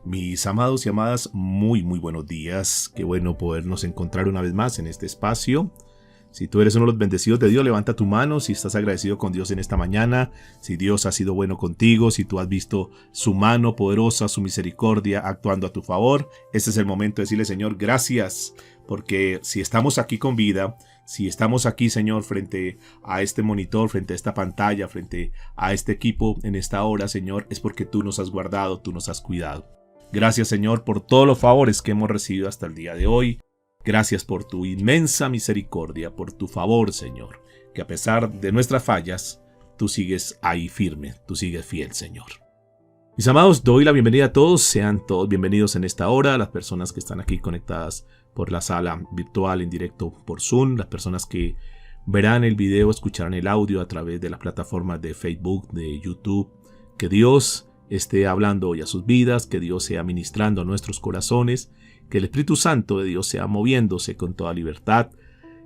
Mis amados y amadas, muy buenos días. Qué bueno podernos encontrar una vez más en este espacio. Si tú eres uno de los bendecidos de Dios, levanta tu mano si estás agradecido con Dios en esta mañana, si Dios ha sido bueno contigo, si tú has visto su mano poderosa, su misericordia actuando a tu favor. Este es el momento de decirle, Señor, gracias, porque si estamos aquí con vida, si estamos aquí, Señor, frente a este monitor, frente a esta pantalla, frente a este equipo en esta hora, Señor, es porque tú nos has guardado, tú nos has cuidado. Gracias, Señor, por todos los favores que hemos recibido hasta el día de hoy. Gracias por tu inmensa misericordia, por tu favor, Señor, que a pesar de nuestras fallas, tú sigues ahí firme, tú sigues fiel, Señor. Mis amados, doy la bienvenida a todos, sean todos bienvenidos en esta hora, las personas que están aquí conectadas por la sala virtual en directo por Zoom, las personas que verán el video, escucharán el audio a través de las plataformas de Facebook, de YouTube. Que Dios esté hablando hoy a sus vidas, que Dios sea ministrando a nuestros corazones, que el Espíritu Santo de Dios sea moviéndose con toda libertad.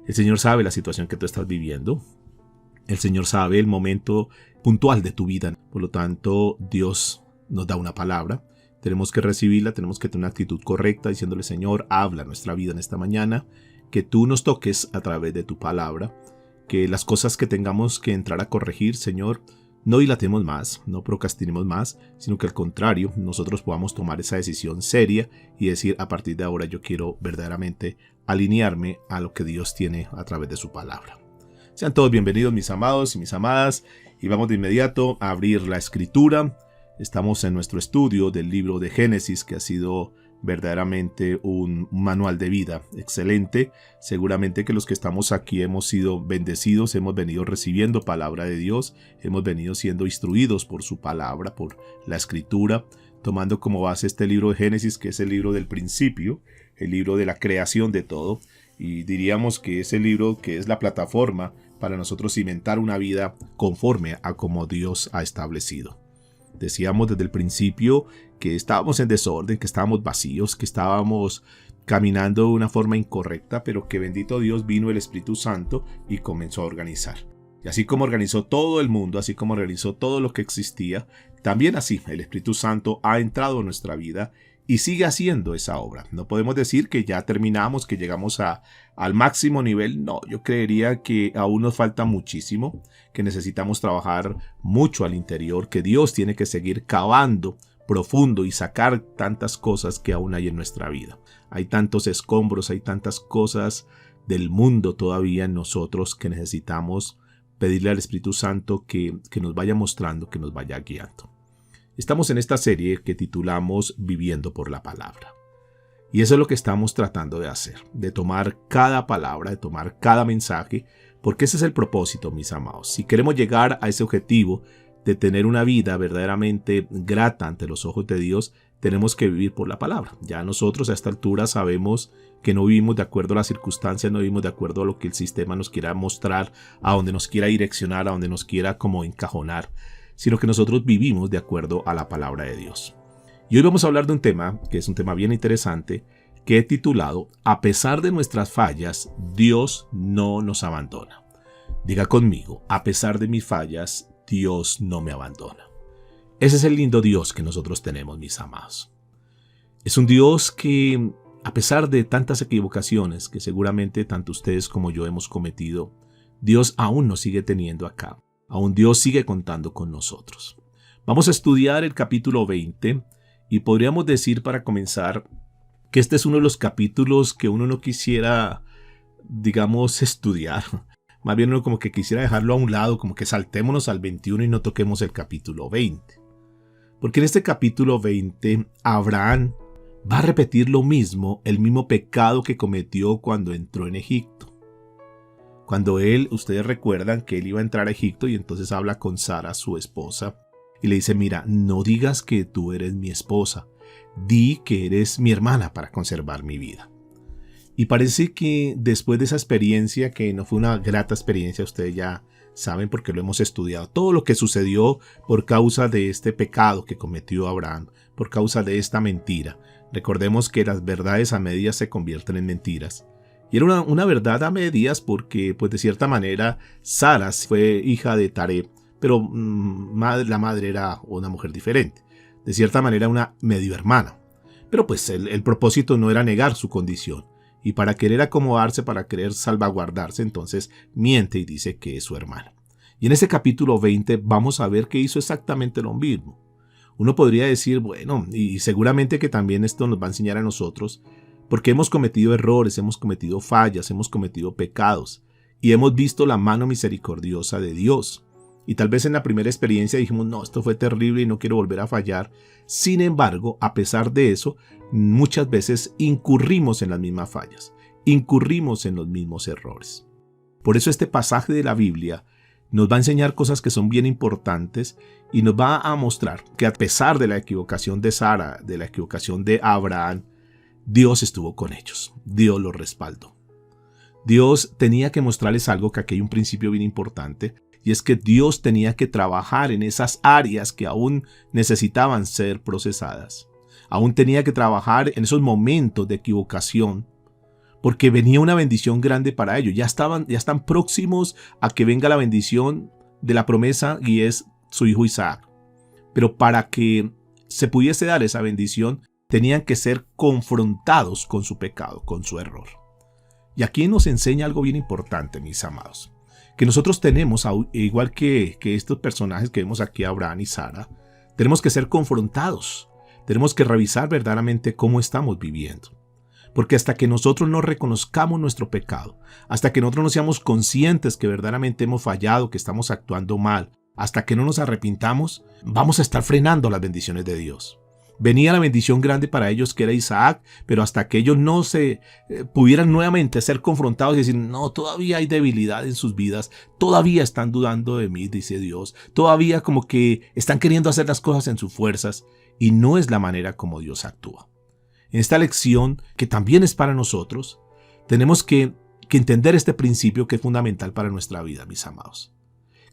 El Señor sabe la situación que tú estás viviendo. El Señor sabe el momento puntual de tu vida. Por lo tanto, Dios nos da una palabra. Tenemos que recibirla, tenemos que tener una actitud correcta diciéndole, Señor, habla nuestra vida en esta mañana, que tú nos toques a través de tu palabra, que las cosas que tengamos que entrar a corregir, Señor, no dilatemos más, no procrastinemos más, sino que al contrario, nosotros podamos tomar esa decisión seria y decir, a partir de ahora yo quiero verdaderamente alinearme a lo que Dios tiene a través de su palabra. Sean todos bienvenidos, mis amados y mis amadas, y vamos de inmediato a abrir la escritura. Estamos en nuestro estudio del libro de Génesis, que ha sido verdaderamente un manual de vida excelente. Seguramente que los que estamos aquí hemos sido bendecidos, hemos venido recibiendo palabra de Dios, hemos venido siendo instruidos por su palabra, por la escritura, tomando como base este libro de Génesis, que es el libro del principio, el libro de la creación de todo, y diríamos que es el libro que es la plataforma para nosotros cimentar una vida conforme a como Dios ha establecido. Decíamos desde el principio que estábamos en desorden, que estábamos vacíos, que estábamos caminando de una forma incorrecta, pero que bendito Dios vino el Espíritu Santo y comenzó a organizar. Y así como organizó todo el mundo, así como organizó todo lo que existía, también así el Espíritu Santo ha entrado en nuestra vida y sigue haciendo esa obra. No podemos decir que ya terminamos, que llegamos al máximo nivel. No, yo creería que aún nos falta muchísimo, que necesitamos trabajar mucho al interior, que Dios tiene que seguir cavando profundo y sacar tantas cosas que aún hay en nuestra vida. Hay tantos escombros, hay tantas cosas del mundo todavía en nosotros que necesitamos pedirle al Espíritu Santo que nos vaya mostrando, que nos vaya guiando. Estamos en esta serie que titulamos Viviendo por la Palabra. Y eso es lo que estamos tratando de hacer, de tomar cada palabra, de tomar cada mensaje, porque ese es el propósito, mis amados. Si queremos llegar a ese objetivo de tener una vida verdaderamente grata ante los ojos de Dios, tenemos que vivir por la palabra. Ya nosotros a esta altura sabemos que no vivimos de acuerdo a las circunstancias, no vivimos de acuerdo a lo que el sistema nos quiera mostrar, a donde nos quiera direccionar, a donde nos quiera como encajonar, sino que nosotros vivimos de acuerdo a la palabra de Dios. Y hoy vamos a hablar de un tema que es un tema bien interesante, que he titulado A pesar de nuestras fallas, Dios no nos abandona. Diga conmigo, a pesar de mis fallas, Dios no me abandona. Ese es el lindo Dios que nosotros tenemos, mis amados. Es un Dios que, a pesar de tantas equivocaciones que seguramente tanto ustedes como yo hemos cometido, Dios aún nos sigue teniendo acá. Aún Dios sigue contando con nosotros. Vamos a estudiar el capítulo 20 y podríamos decir para comenzar que este es uno de los capítulos que uno no quisiera, digamos, estudiar. Más bien uno como que quisiera dejarlo a un lado, como que saltémonos al 21 y no toquemos el capítulo 20. Porque en este capítulo 20 Abraham va a repetir lo mismo, el mismo pecado que cometió cuando entró en Egipto. Cuando ustedes recuerdan que él iba a entrar a Egipto y entonces habla con Sara, su esposa, y le dice, mira, no digas que tú eres mi esposa, di que eres mi hermana para conservar mi vida. Y parece que después de esa experiencia, que no fue una grata experiencia, ustedes ya saben porque lo hemos estudiado, todo lo que sucedió por causa de este pecado que cometió Abraham, por causa de esta mentira. Recordemos que las verdades a medias se convierten en mentiras. Y era una verdad a medias porque, pues de cierta manera, Sara fue hija de Taré, pero la madre era una mujer diferente. De cierta manera, una medio hermana. Pero pues el propósito no era negar su condición. Y para querer acomodarse, para querer salvaguardarse, entonces miente y dice que es su hermana. Y en este capítulo 20 vamos a ver que hizo exactamente lo mismo. Uno podría decir, bueno, y seguramente que también esto nos va a enseñar a nosotros, porque hemos cometido errores, hemos cometido fallas, hemos cometido pecados, y hemos visto la mano misericordiosa de Dios. Y tal vez en la primera experiencia dijimos, no, esto fue terrible y no quiero volver a fallar. Sin embargo, a pesar de eso, muchas veces incurrimos en las mismas fallas, incurrimos en los mismos errores. Por eso este pasaje de la Biblia nos va a enseñar cosas que son bien importantes y nos va a mostrar que a pesar de la equivocación de Sara, de la equivocación de Abraham, Dios estuvo con ellos, Dios los respaldó. Dios tenía que mostrarles algo, que aquí hay un principio bien importante, y es que Dios tenía que trabajar en esas áreas que aún necesitaban ser procesadas. Aún tenía que trabajar en esos momentos de equivocación, porque venía una bendición grande para ellos. Ya están próximos a que venga la bendición de la promesa, y es su hijo Isaac. Pero para que se pudiese dar esa bendición, tenían que ser confrontados con su pecado, con su error. Y aquí nos enseña algo bien importante, mis amados, que nosotros tenemos, igual que estos personajes que vemos aquí, Abraham y Sara, tenemos que ser confrontados, tenemos que revisar verdaderamente cómo estamos viviendo. Porque hasta que nosotros no reconozcamos nuestro pecado, hasta que nosotros no seamos conscientes que verdaderamente hemos fallado, que estamos actuando mal, hasta que no nos arrepintamos, vamos a estar frenando las bendiciones de Dios. Venía la bendición grande para ellos, que era Isaac, pero hasta que ellos no se pudieran nuevamente ser confrontados y decir, no, todavía hay debilidad en sus vidas, todavía están dudando de mí, dice Dios, todavía como que están queriendo hacer las cosas en sus fuerzas, y no es la manera como Dios actúa. En esta lección, que también es para nosotros, tenemos que entender este principio que es fundamental para nuestra vida, mis amados.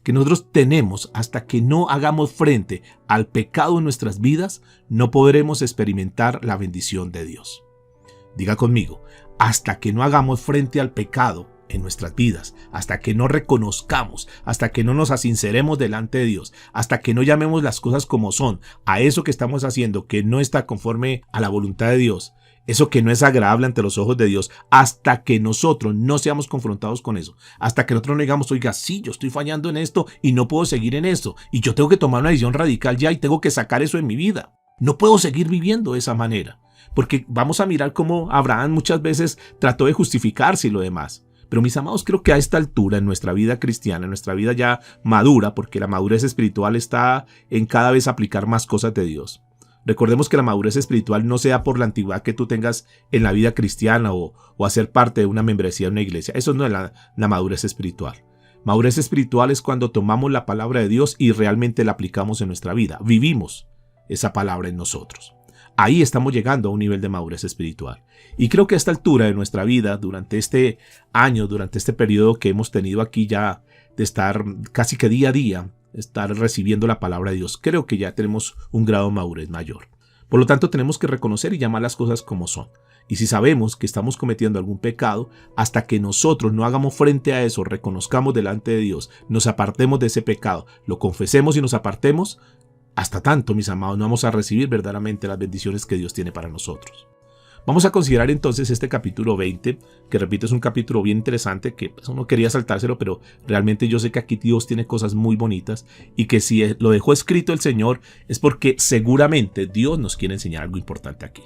Que nosotros tenemos, hasta que no hagamos frente al pecado en nuestras vidas, no podremos experimentar la bendición de Dios. Diga conmigo, hasta que no hagamos frente al pecado en nuestras vidas, hasta que no reconozcamos, hasta que no nos asinceremos delante de Dios, hasta que no llamemos las cosas como son, a eso que estamos haciendo que no está conforme a la voluntad de Dios, eso que no es agradable ante los ojos de Dios, hasta que nosotros no seamos confrontados con eso, hasta que nosotros no digamos, oiga, sí, yo estoy fallando en esto y no puedo seguir en esto, y yo tengo que tomar una decisión radical ya y tengo que sacar eso en mi vida. No puedo seguir viviendo de esa manera, porque vamos a mirar cómo Abraham muchas veces trató de justificarse y lo demás. Pero mis amados, creo que a esta altura en nuestra vida cristiana, en nuestra vida ya madura, porque la madurez espiritual está en cada vez aplicar más cosas de Dios. Recordemos que la madurez espiritual no sea por la antigüedad que tú tengas en la vida cristiana o hacer parte de una membresía de una iglesia. Eso no es la madurez espiritual. Madurez espiritual es cuando tomamos la palabra de Dios y realmente la aplicamos en nuestra vida. Vivimos esa palabra en nosotros. Ahí estamos llegando a un nivel de madurez espiritual. Y creo que a esta altura de nuestra vida, durante este año, durante este periodo que hemos tenido aquí ya, de estar casi que día a día, estar recibiendo la palabra de Dios, creo que ya tenemos un grado de madurez mayor. Por lo tanto, tenemos que reconocer y llamar las cosas como son. Y si sabemos que estamos cometiendo algún pecado, hasta que nosotros no hagamos frente a eso, reconozcamos delante de Dios, nos apartemos de ese pecado, lo confesemos y nos apartemos, hasta tanto, mis amados, no vamos a recibir verdaderamente las bendiciones que Dios tiene para nosotros. Vamos a considerar entonces este capítulo 20, que repito es un capítulo bien interesante, que pues, uno quería saltárselo, pero realmente yo sé que aquí Dios tiene cosas muy bonitas y que si lo dejó escrito el Señor es porque seguramente Dios nos quiere enseñar algo importante aquí.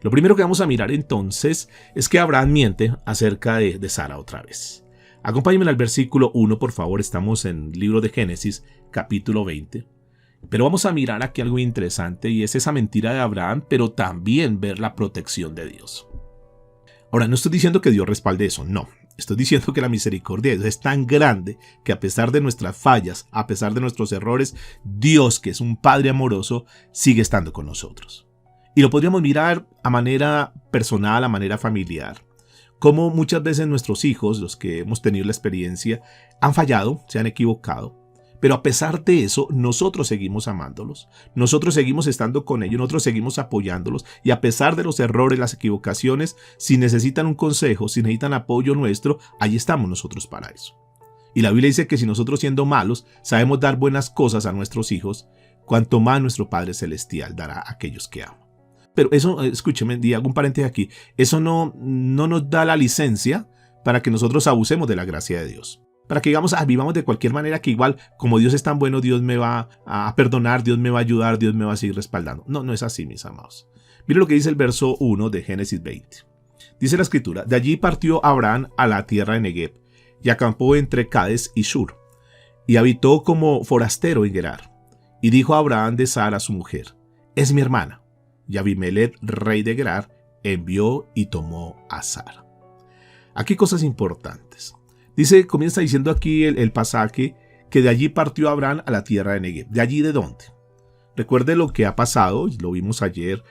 Lo primero que vamos a mirar entonces es que Abraham miente acerca de Sara otra vez. Acompáñenme al versículo 1, por favor, estamos en el libro de Génesis, capítulo 20. Pero vamos a mirar aquí algo interesante y es esa mentira de Abraham, pero también ver la protección de Dios. Ahora, no estoy diciendo que Dios respalde eso, no. Estoy diciendo que la misericordia de Dios es tan grande que a pesar de nuestras fallas, a pesar de nuestros errores, Dios, que es un Padre amoroso, sigue estando con nosotros. Y lo podríamos mirar a manera personal, a manera familiar. Como muchas veces nuestros hijos, los que hemos tenido la experiencia, han fallado, se han equivocado. Pero a pesar de eso, nosotros seguimos amándolos, nosotros seguimos estando con ellos, nosotros seguimos apoyándolos y a pesar de los errores, las equivocaciones, si necesitan un consejo, si necesitan apoyo nuestro, ahí estamos nosotros para eso. Y la Biblia dice que si nosotros siendo malos sabemos dar buenas cosas a nuestros hijos, cuanto más nuestro Padre Celestial dará a aquellos que aman. Pero eso, escúcheme, y hago un paréntesis aquí, eso no nos da la licencia para que nosotros abusemos de la gracia de Dios. Para que digamos, vivamos de cualquier manera, que igual, como Dios es tan bueno, Dios me va a perdonar, Dios me va a ayudar, Dios me va a seguir respaldando. No, no es así, mis amados. Mire lo que dice el verso 1 de Génesis 20. Dice la escritura: de allí partió Abraham a la tierra de Negev, y acampó entre Cades y Shur, y habitó como forastero en Gerar. Y dijo a Abraham de Sara su mujer: es mi hermana. Y Abimelech, rey de Gerar, envió y tomó a Sara. Aquí cosas importantes. Dice, comienza diciendo aquí el pasaje que de allí partió Abraham a la tierra de Negev. ¿De allí de dónde? Recuerde lo que ha pasado, lo vimos ayer,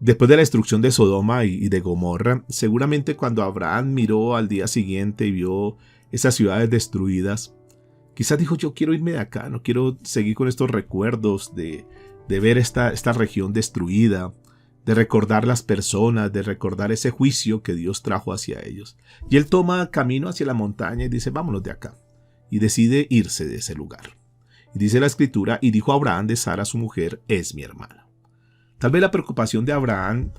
después de la destrucción de Sodoma y de Gomorra. Seguramente cuando Abraham miró al día siguiente y vio esas ciudades destruidas, quizás dijo: yo quiero irme de acá, no quiero seguir con estos recuerdos de ver esta región destruida, de recordar las personas, de recordar ese juicio que Dios trajo hacia ellos. Y él toma camino hacia la montaña y dice: vámonos de acá. Y decide irse de ese lugar. Y dice la escritura: y dijo Abraham de Sara su mujer: es mi hermana. Tal vez la preocupación de Abraham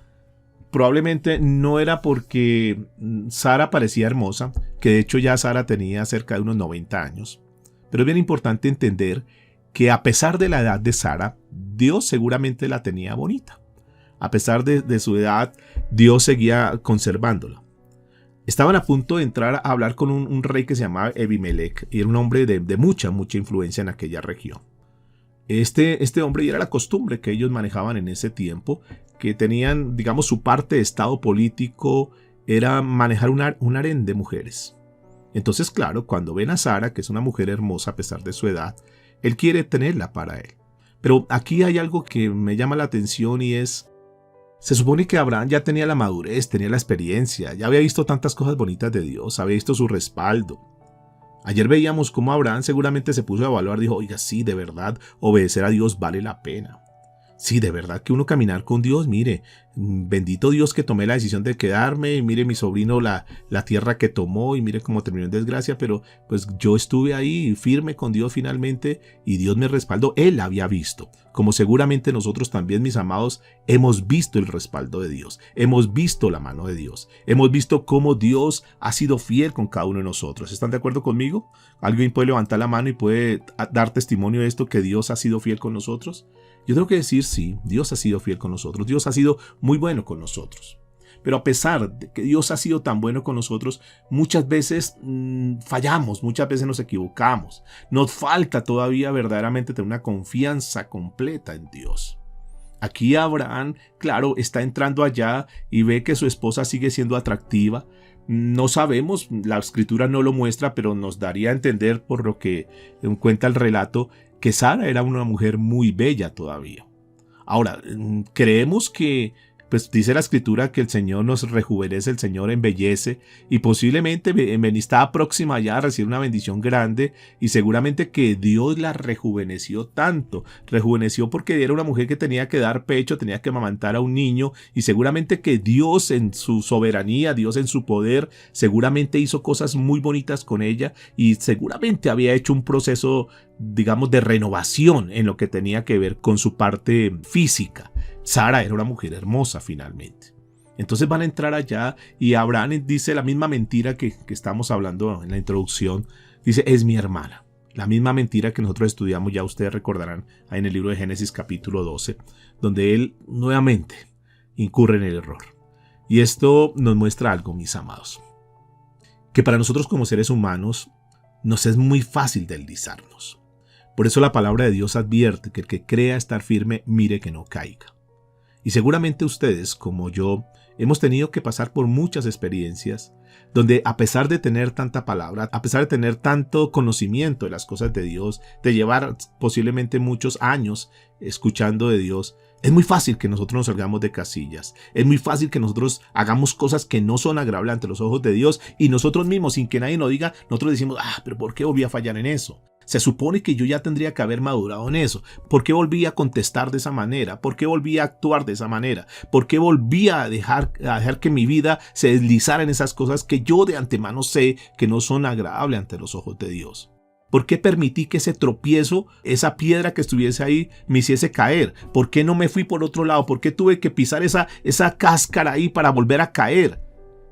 probablemente no era porque Sara parecía hermosa, que de hecho ya Sara tenía cerca de unos 90 años. Pero es bien importante entender que a pesar de la edad de Sara, Dios seguramente la tenía bonita. A pesar de su edad, Dios seguía conservándola. Estaban a punto de entrar a hablar con un rey que se llamaba Abimelech, y era un hombre de mucha influencia en aquella región. Este hombre, y era la costumbre que ellos manejaban en ese tiempo, que tenían, digamos, su parte de estado político, era manejar un harén de mujeres. Entonces, claro, cuando ven a Sara, que es una mujer hermosa a pesar de su edad, él quiere tenerla para él. Pero aquí hay algo que me llama la atención y es: se supone que Abraham ya tenía la madurez, tenía la experiencia, ya había visto tantas cosas bonitas de Dios, había visto su respaldo. Ayer veíamos cómo Abraham seguramente se puso a evaluar, dijo: oiga, sí, de verdad, obedecer a Dios vale la pena. Sí, de verdad que uno caminar con Dios, mire, bendito Dios que tomé la decisión de quedarme, y mire mi sobrino la tierra que tomó, y mire cómo terminó en desgracia, pero pues yo estuve ahí firme con Dios finalmente, y Dios me respaldó. Él había visto, como seguramente nosotros también, mis amados, hemos visto el respaldo de Dios, hemos visto la mano de Dios, hemos visto cómo Dios ha sido fiel con cada uno de nosotros. ¿Están de acuerdo conmigo? ¿Alguien puede levantar la mano y puede dar testimonio de esto, que Dios ha sido fiel con nosotros? Yo tengo que decir: sí, Dios ha sido fiel con nosotros, Dios ha sido muy bueno con nosotros. Pero a pesar de que Dios ha sido tan bueno con nosotros, muchas veces fallamos, muchas veces nos equivocamos. Nos falta todavía verdaderamente tener una confianza completa en Dios. Aquí Abraham, claro, está entrando allá y ve que su esposa sigue siendo atractiva. No sabemos, la escritura no lo muestra, pero nos daría a entender por lo que cuenta el relato, que Sara era una mujer muy bella todavía. Ahora, creemos que, pues dice la escritura que el Señor nos rejuvenece, el Señor embellece, y posiblemente está próxima ya a recibir una bendición grande, y seguramente que Dios la rejuveneció tanto. Rejuveneció porque era una mujer que tenía que dar pecho, tenía que amamantar a un niño, y seguramente que Dios en su soberanía, Dios en su poder, seguramente hizo cosas muy bonitas con ella, y seguramente había hecho un proceso, digamos, de renovación en lo que tenía que ver con su parte física. Sara era una mujer hermosa finalmente. Entonces van a entrar allá y Abraham dice la misma mentira que estamos hablando en la introducción. Dice: es mi hermana. La misma mentira que nosotros estudiamos, ya ustedes recordarán, ahí en el libro de Génesis capítulo 12, donde él nuevamente incurre en el error. Y esto nos muestra algo, mis amados, que para nosotros como seres humanos nos es muy fácil deslizarnos. Por eso la palabra de Dios advierte que el que crea estar firme, mire que no caiga. Y seguramente ustedes, como yo, hemos tenido que pasar por muchas experiencias donde, a pesar de tener tanta palabra, a pesar de tener tanto conocimiento de las cosas de Dios, de llevar posiblemente muchos años escuchando de Dios, es muy fácil que nosotros nos salgamos de casillas. Es muy fácil que nosotros hagamos cosas que no son agradables ante los ojos de Dios, y nosotros mismos, sin que nadie nos diga, nosotros decimos: pero ¿por qué volví a fallar en eso? Se supone que yo ya tendría que haber madurado en eso. ¿Por qué volví a contestar de esa manera? ¿Por qué volví a actuar de esa manera? ¿Por qué volví a dejar que mi vida se deslizara en esas cosas que yo de antemano sé que no son agradables ante los ojos de Dios? ¿Por qué permití que ese tropiezo, esa piedra que estuviese ahí, me hiciese caer? ¿Por qué no me fui por otro lado? ¿Por qué tuve que pisar esa cáscara ahí para volver a caer?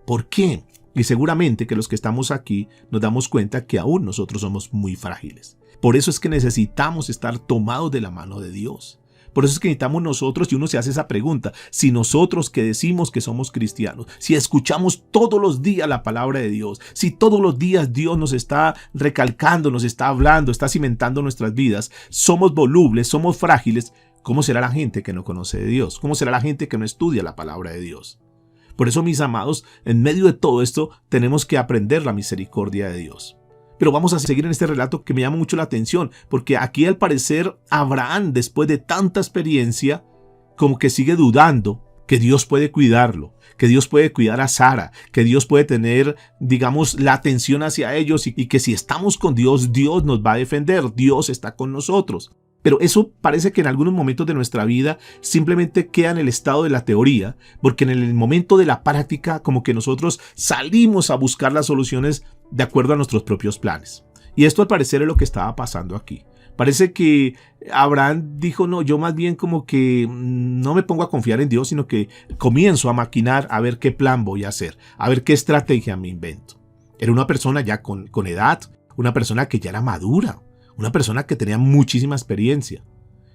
¿Por qué? Y seguramente que los que estamos aquí nos damos cuenta que aún nosotros somos muy frágiles. Por eso es que necesitamos estar tomados de la mano de Dios. Por eso es que necesitamos nosotros, y uno se hace esa pregunta, si nosotros que decimos que somos cristianos, si escuchamos todos los días la palabra de Dios, si todos los días Dios nos está recalcando, nos está hablando, está cimentando nuestras vidas, somos volubles, somos frágiles, ¿cómo será la gente que no conoce de Dios? ¿Cómo será la gente que no estudia la palabra de Dios? Por eso, mis amados, en medio de todo esto tenemos que aprender la misericordia de Dios. Pero vamos a seguir en este relato que me llama mucho la atención, porque aquí al parecer Abraham, después de tanta experiencia, como que sigue dudando que Dios puede cuidarlo, que Dios puede cuidar a Sara, que Dios puede tener, digamos, la atención hacia ellos y que si estamos con Dios, Dios nos va a defender, Dios está con nosotros. Pero eso parece que en algunos momentos de nuestra vida simplemente queda en el estado de la teoría, porque en el momento de la práctica como que nosotros salimos a buscar las soluciones de acuerdo a nuestros propios planes. Y esto al parecer es lo que estaba pasando aquí. Parece que Abraham dijo, no, yo más bien como que no me pongo a confiar en Dios, sino que comienzo a maquinar a ver qué plan voy a hacer, a ver qué estrategia me invento. Era una persona ya con edad, una persona que ya era madura, una persona que tenía muchísima experiencia.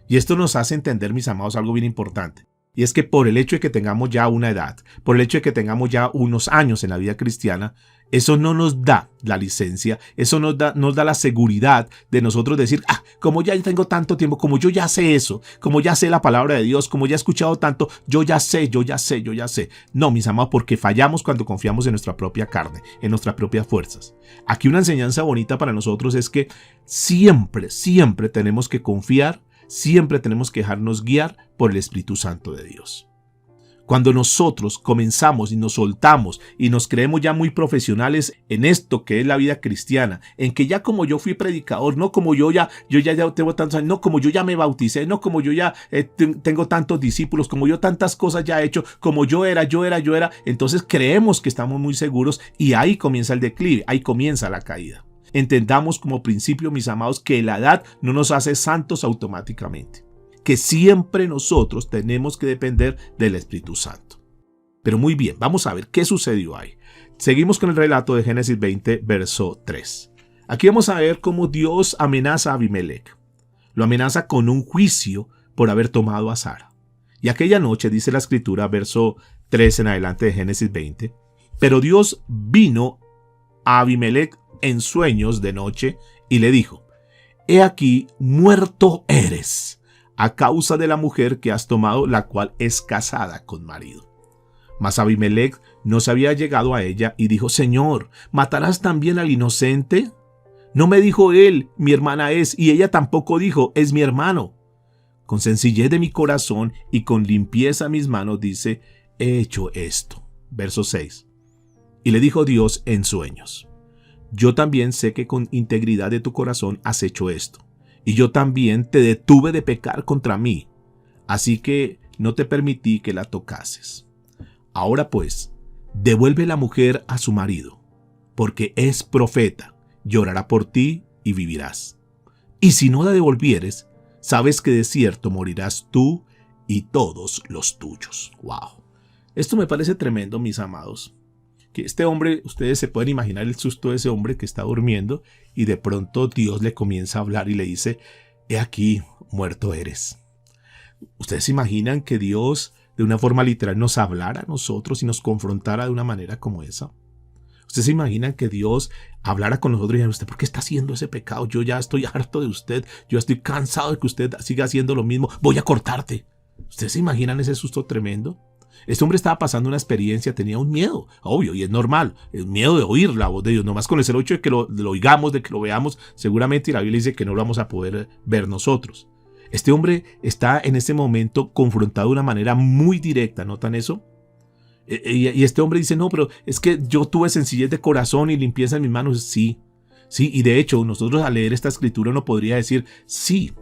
Y esto nos hace entender, mis amados, algo bien importante. Y es que por el hecho de que tengamos ya una edad, por el hecho de que tengamos ya unos años en la vida cristiana, eso no nos da la licencia, eso nos da la seguridad de nosotros decir, como ya tengo tanto tiempo, como yo ya sé eso, como ya sé la palabra de Dios, como ya he escuchado tanto, yo ya sé. No, mis amados, porque fallamos cuando confiamos en nuestra propia carne, en nuestras propias fuerzas. Aquí una enseñanza bonita para nosotros es que siempre tenemos que confiar, siempre tenemos que dejarnos guiar por el Espíritu Santo de Dios. Cuando nosotros comenzamos y nos soltamos y nos creemos ya muy profesionales en esto que es la vida cristiana, en que ya como yo fui predicador, no como yo ya tengo tantos años, no como yo ya me bauticé, no como yo ya tengo tantos discípulos, como yo tantas cosas ya he hecho, como yo era, entonces creemos que estamos muy seguros y ahí comienza el declive, ahí comienza la caída. Entendamos como principio, mis amados, que la edad no nos hace santos automáticamente, que siempre nosotros tenemos que depender del Espíritu Santo. Pero muy bien, vamos a ver qué sucedió ahí. Seguimos con el relato de Génesis 20, verso 3. Aquí vamos a ver cómo Dios amenaza a Abimelech. Lo amenaza con un juicio por haber tomado a Sara. Y aquella noche, dice la escritura, verso 3 en adelante de Génesis 20, pero Dios vino a Abimelech en sueños de noche y le dijo, he aquí, muerto eres a causa de la mujer que has tomado, la cual es casada con marido. Mas Abimelech no se había llegado a ella y dijo, Señor, ¿matarás también al inocente? No me dijo él, mi hermana es, y ella tampoco dijo, es mi hermano. Con sencillez de mi corazón y con limpieza de mis manos, dice, he hecho esto. Verso 6. Y le dijo Dios en sueños, yo también sé que con integridad de tu corazón has hecho esto. Y yo también te detuve de pecar contra mí, así que no te permití que la tocases. Ahora pues, devuelve la mujer a su marido, porque es profeta, llorará por ti y vivirás. Y si no la devolvieres, sabes que de cierto morirás tú y todos los tuyos. ¡Wow! Esto me parece tremendo, mis amados. Que este hombre, ustedes se pueden imaginar el susto de ese hombre que está durmiendo y de pronto Dios le comienza a hablar y le dice, he aquí, muerto eres. ¿Ustedes se imaginan que Dios de una forma literal nos hablara a nosotros y nos confrontara de una manera como esa? ¿Ustedes se imaginan que Dios hablara con nosotros y dijera, ¿usted por qué está haciendo ese pecado? Yo ya estoy harto de usted, yo estoy cansado de que usted siga haciendo lo mismo, voy a cortarte. ¿Ustedes se imaginan ese susto tremendo? Este hombre estaba pasando una experiencia, tenía un miedo, obvio, y es normal, el miedo de oír la voz de Dios, nomás con el hecho de que lo oigamos, de que lo veamos, seguramente la Biblia dice que no lo vamos a poder ver nosotros. Este hombre está en este momento confrontado de una manera muy directa, ¿notan eso? Y este hombre dice, no, pero es que yo tuve sencillez de corazón y limpieza en mis manos. Sí, y de hecho nosotros al leer esta escritura uno podría decir, sí,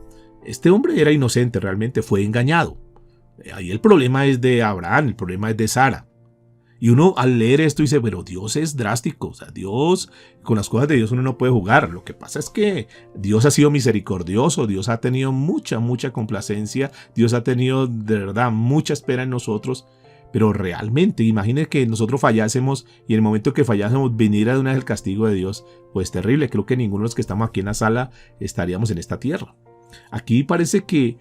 este hombre era inocente, realmente fue engañado. Ahí el problema es de Abraham, el problema es de Sara. Y uno al leer esto dice, pero Dios es drástico, o sea, Dios, con las cosas de Dios uno no puede jugar. Lo que pasa es que Dios ha sido misericordioso, Dios ha tenido mucha complacencia, Dios ha tenido de verdad mucha espera en nosotros, pero realmente, imagine que nosotros fallásemos y en el momento que fallásemos viniera de una vez el castigo de Dios, pues terrible. Creo que ninguno de los que estamos aquí en la sala estaríamos en esta tierra. Aquí parece que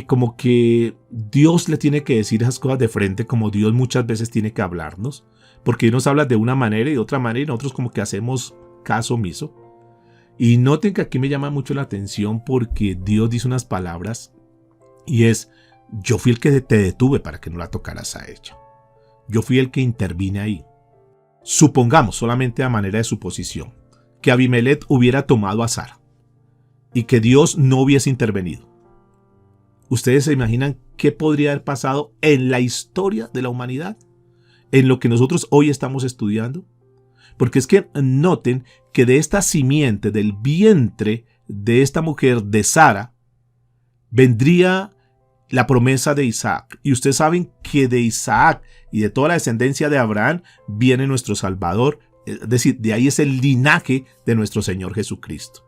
como que Dios le tiene que decir esas cosas de frente, como Dios muchas veces tiene que hablarnos, porque Dios nos habla de una manera y de otra manera y nosotros como que hacemos caso omiso. Y noten que aquí me llama mucho la atención porque Dios dice unas palabras y es: yo fui el que te detuve para que no la tocaras a ella. Yo fui el que intervine ahí. Supongamos, solamente a manera de suposición, que Abimelech hubiera tomado a Sara y que Dios no hubiese intervenido. ¿Ustedes se imaginan qué podría haber pasado en la historia de la humanidad? En lo que nosotros hoy estamos estudiando. Porque es que noten que de esta simiente, del vientre de esta mujer, de Sara, vendría la promesa de Isaac. Y ustedes saben que de Isaac y de toda la descendencia de Abraham viene nuestro Salvador. Es decir, de ahí es el linaje de nuestro Señor Jesucristo.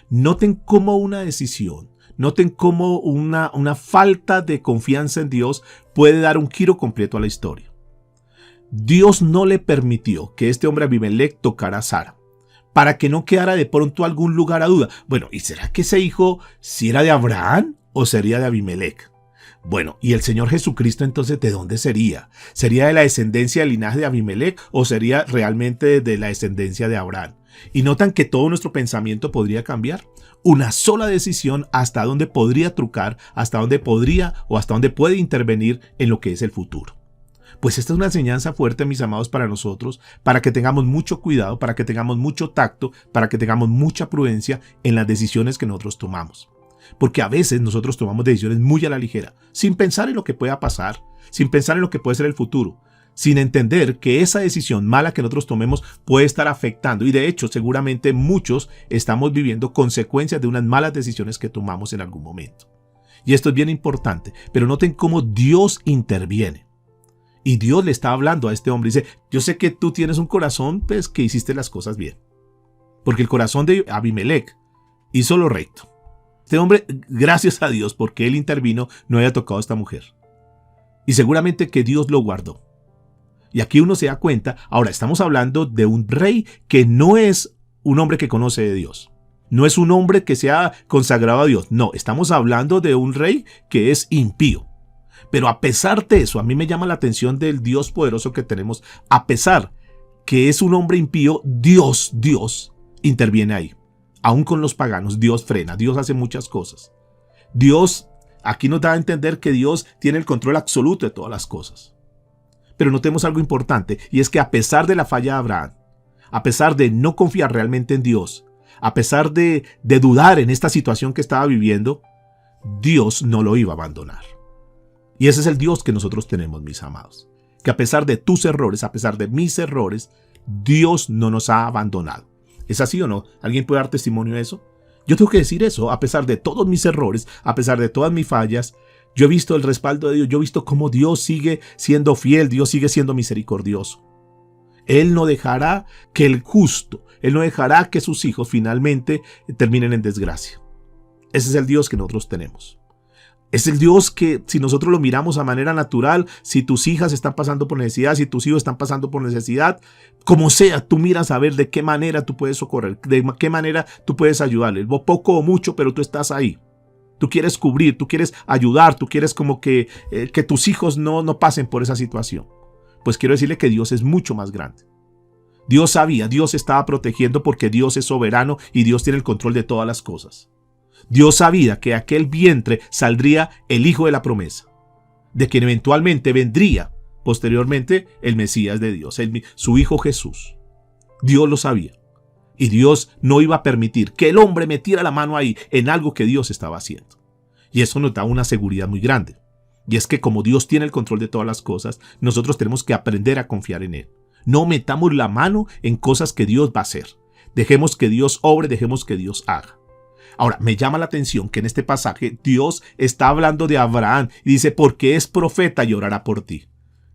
Noten cómo una decisión, noten cómo una falta de confianza en Dios puede dar un giro completo a la historia. Dios no le permitió que este hombre Abimelech tocara a Sara, para que no quedara de pronto algún lugar a duda. Bueno, ¿y será que ese hijo si era de Abraham o sería de Abimelech? Bueno, ¿y el Señor Jesucristo entonces de dónde sería? ¿Sería de la descendencia del linaje de Abimelech o sería realmente de la descendencia de Abraham? Y notan que todo nuestro pensamiento podría cambiar. Una sola decisión hasta dónde podría trucar, hasta dónde podría o hasta dónde puede intervenir en lo que es el futuro. Pues esta es una enseñanza fuerte, mis amados, para nosotros, para que tengamos mucho cuidado, para que tengamos mucho tacto, para que tengamos mucha prudencia en las decisiones que nosotros tomamos. Porque a veces nosotros tomamos decisiones muy a la ligera, sin pensar en lo que pueda pasar, sin pensar en lo que puede ser el futuro, sin entender que esa decisión mala que nosotros tomemos puede estar afectando. Y de hecho, seguramente muchos estamos viviendo consecuencias de unas malas decisiones que tomamos en algún momento. Y esto es bien importante, pero noten cómo Dios interviene. Y Dios le está hablando a este hombre y dice: yo sé que tú tienes un corazón, pues que hiciste las cosas bien. Porque el corazón de Abimelech hizo lo recto. Este hombre, gracias a Dios, porque él intervino, no había tocado a esta mujer. Y seguramente que Dios lo guardó. Y aquí uno se da cuenta, ahora estamos hablando de un rey que no es un hombre que conoce de Dios. No es un hombre que se ha consagrado a Dios. No, estamos hablando de un rey que es impío. Pero a pesar de eso, a mí me llama la atención del Dios poderoso que tenemos. A pesar que es un hombre impío, Dios interviene ahí. Aún con los paganos, Dios frena, Dios hace muchas cosas. Dios aquí nos da a entender que Dios tiene el control absoluto de todas las cosas. Pero notemos algo importante, y es que a pesar de la falla de Abraham, a pesar de no confiar realmente en Dios, a pesar de dudar en esta situación que estaba viviendo, Dios no lo iba a abandonar. Y ese es el Dios que nosotros tenemos, mis amados. Que a pesar de tus errores, a pesar de mis errores, Dios no nos ha abandonado. ¿Es así o no? ¿Alguien puede dar testimonio de eso? Yo tengo que decir eso. A pesar de todos mis errores, a pesar de todas mis fallas, yo he visto el respaldo de Dios. Yo he visto cómo Dios sigue siendo fiel. Dios sigue siendo misericordioso. Él no dejará que el justo, Él no dejará que sus hijos finalmente terminen en desgracia. Ese es el Dios que nosotros tenemos. Es el Dios que, si nosotros lo miramos a manera natural, si tus hijas están pasando por necesidad, si tus hijos están pasando por necesidad, como sea, tú miras a ver de qué manera tú puedes socorrer, de qué manera tú puedes ayudarles, poco o mucho, pero tú estás ahí. Tú quieres cubrir, tú quieres ayudar, tú quieres como que tus hijos no pasen por esa situación. Pues quiero decirle que Dios es mucho más grande. Dios sabía, Dios estaba protegiendo porque Dios es soberano y Dios tiene el control de todas las cosas. Dios sabía que de aquel vientre saldría el hijo de la promesa, de quien eventualmente vendría posteriormente el Mesías de Dios, su hijo Jesús. Dios lo sabía. Y Dios no iba a permitir que el hombre metiera la mano ahí en algo que Dios estaba haciendo. Y eso nos da una seguridad muy grande. Y es que como Dios tiene el control de todas las cosas, nosotros tenemos que aprender a confiar en Él. No metamos la mano en cosas que Dios va a hacer. Dejemos que Dios obre, dejemos que Dios haga. Ahora, me llama la atención que en este pasaje Dios está hablando de Abraham y dice: porque es profeta y orará por ti.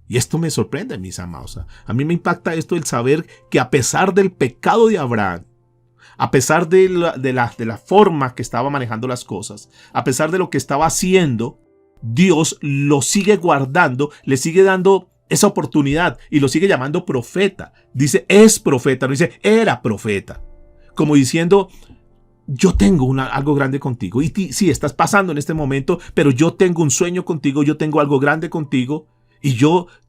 Y esto me sorprende, mis amados. A mí me impacta esto, el saber que a pesar del pecado de Abraham, a pesar de la forma que estaba manejando las cosas, a pesar de lo que estaba haciendo, Dios lo sigue guardando, le sigue dando esa oportunidad y lo sigue llamando profeta. Dice, es profeta, no dice, era profeta. Como diciendo, yo tengo algo grande contigo. Y sí, estás pasando en este momento, pero yo tengo un sueño contigo, yo tengo algo grande contigo. Y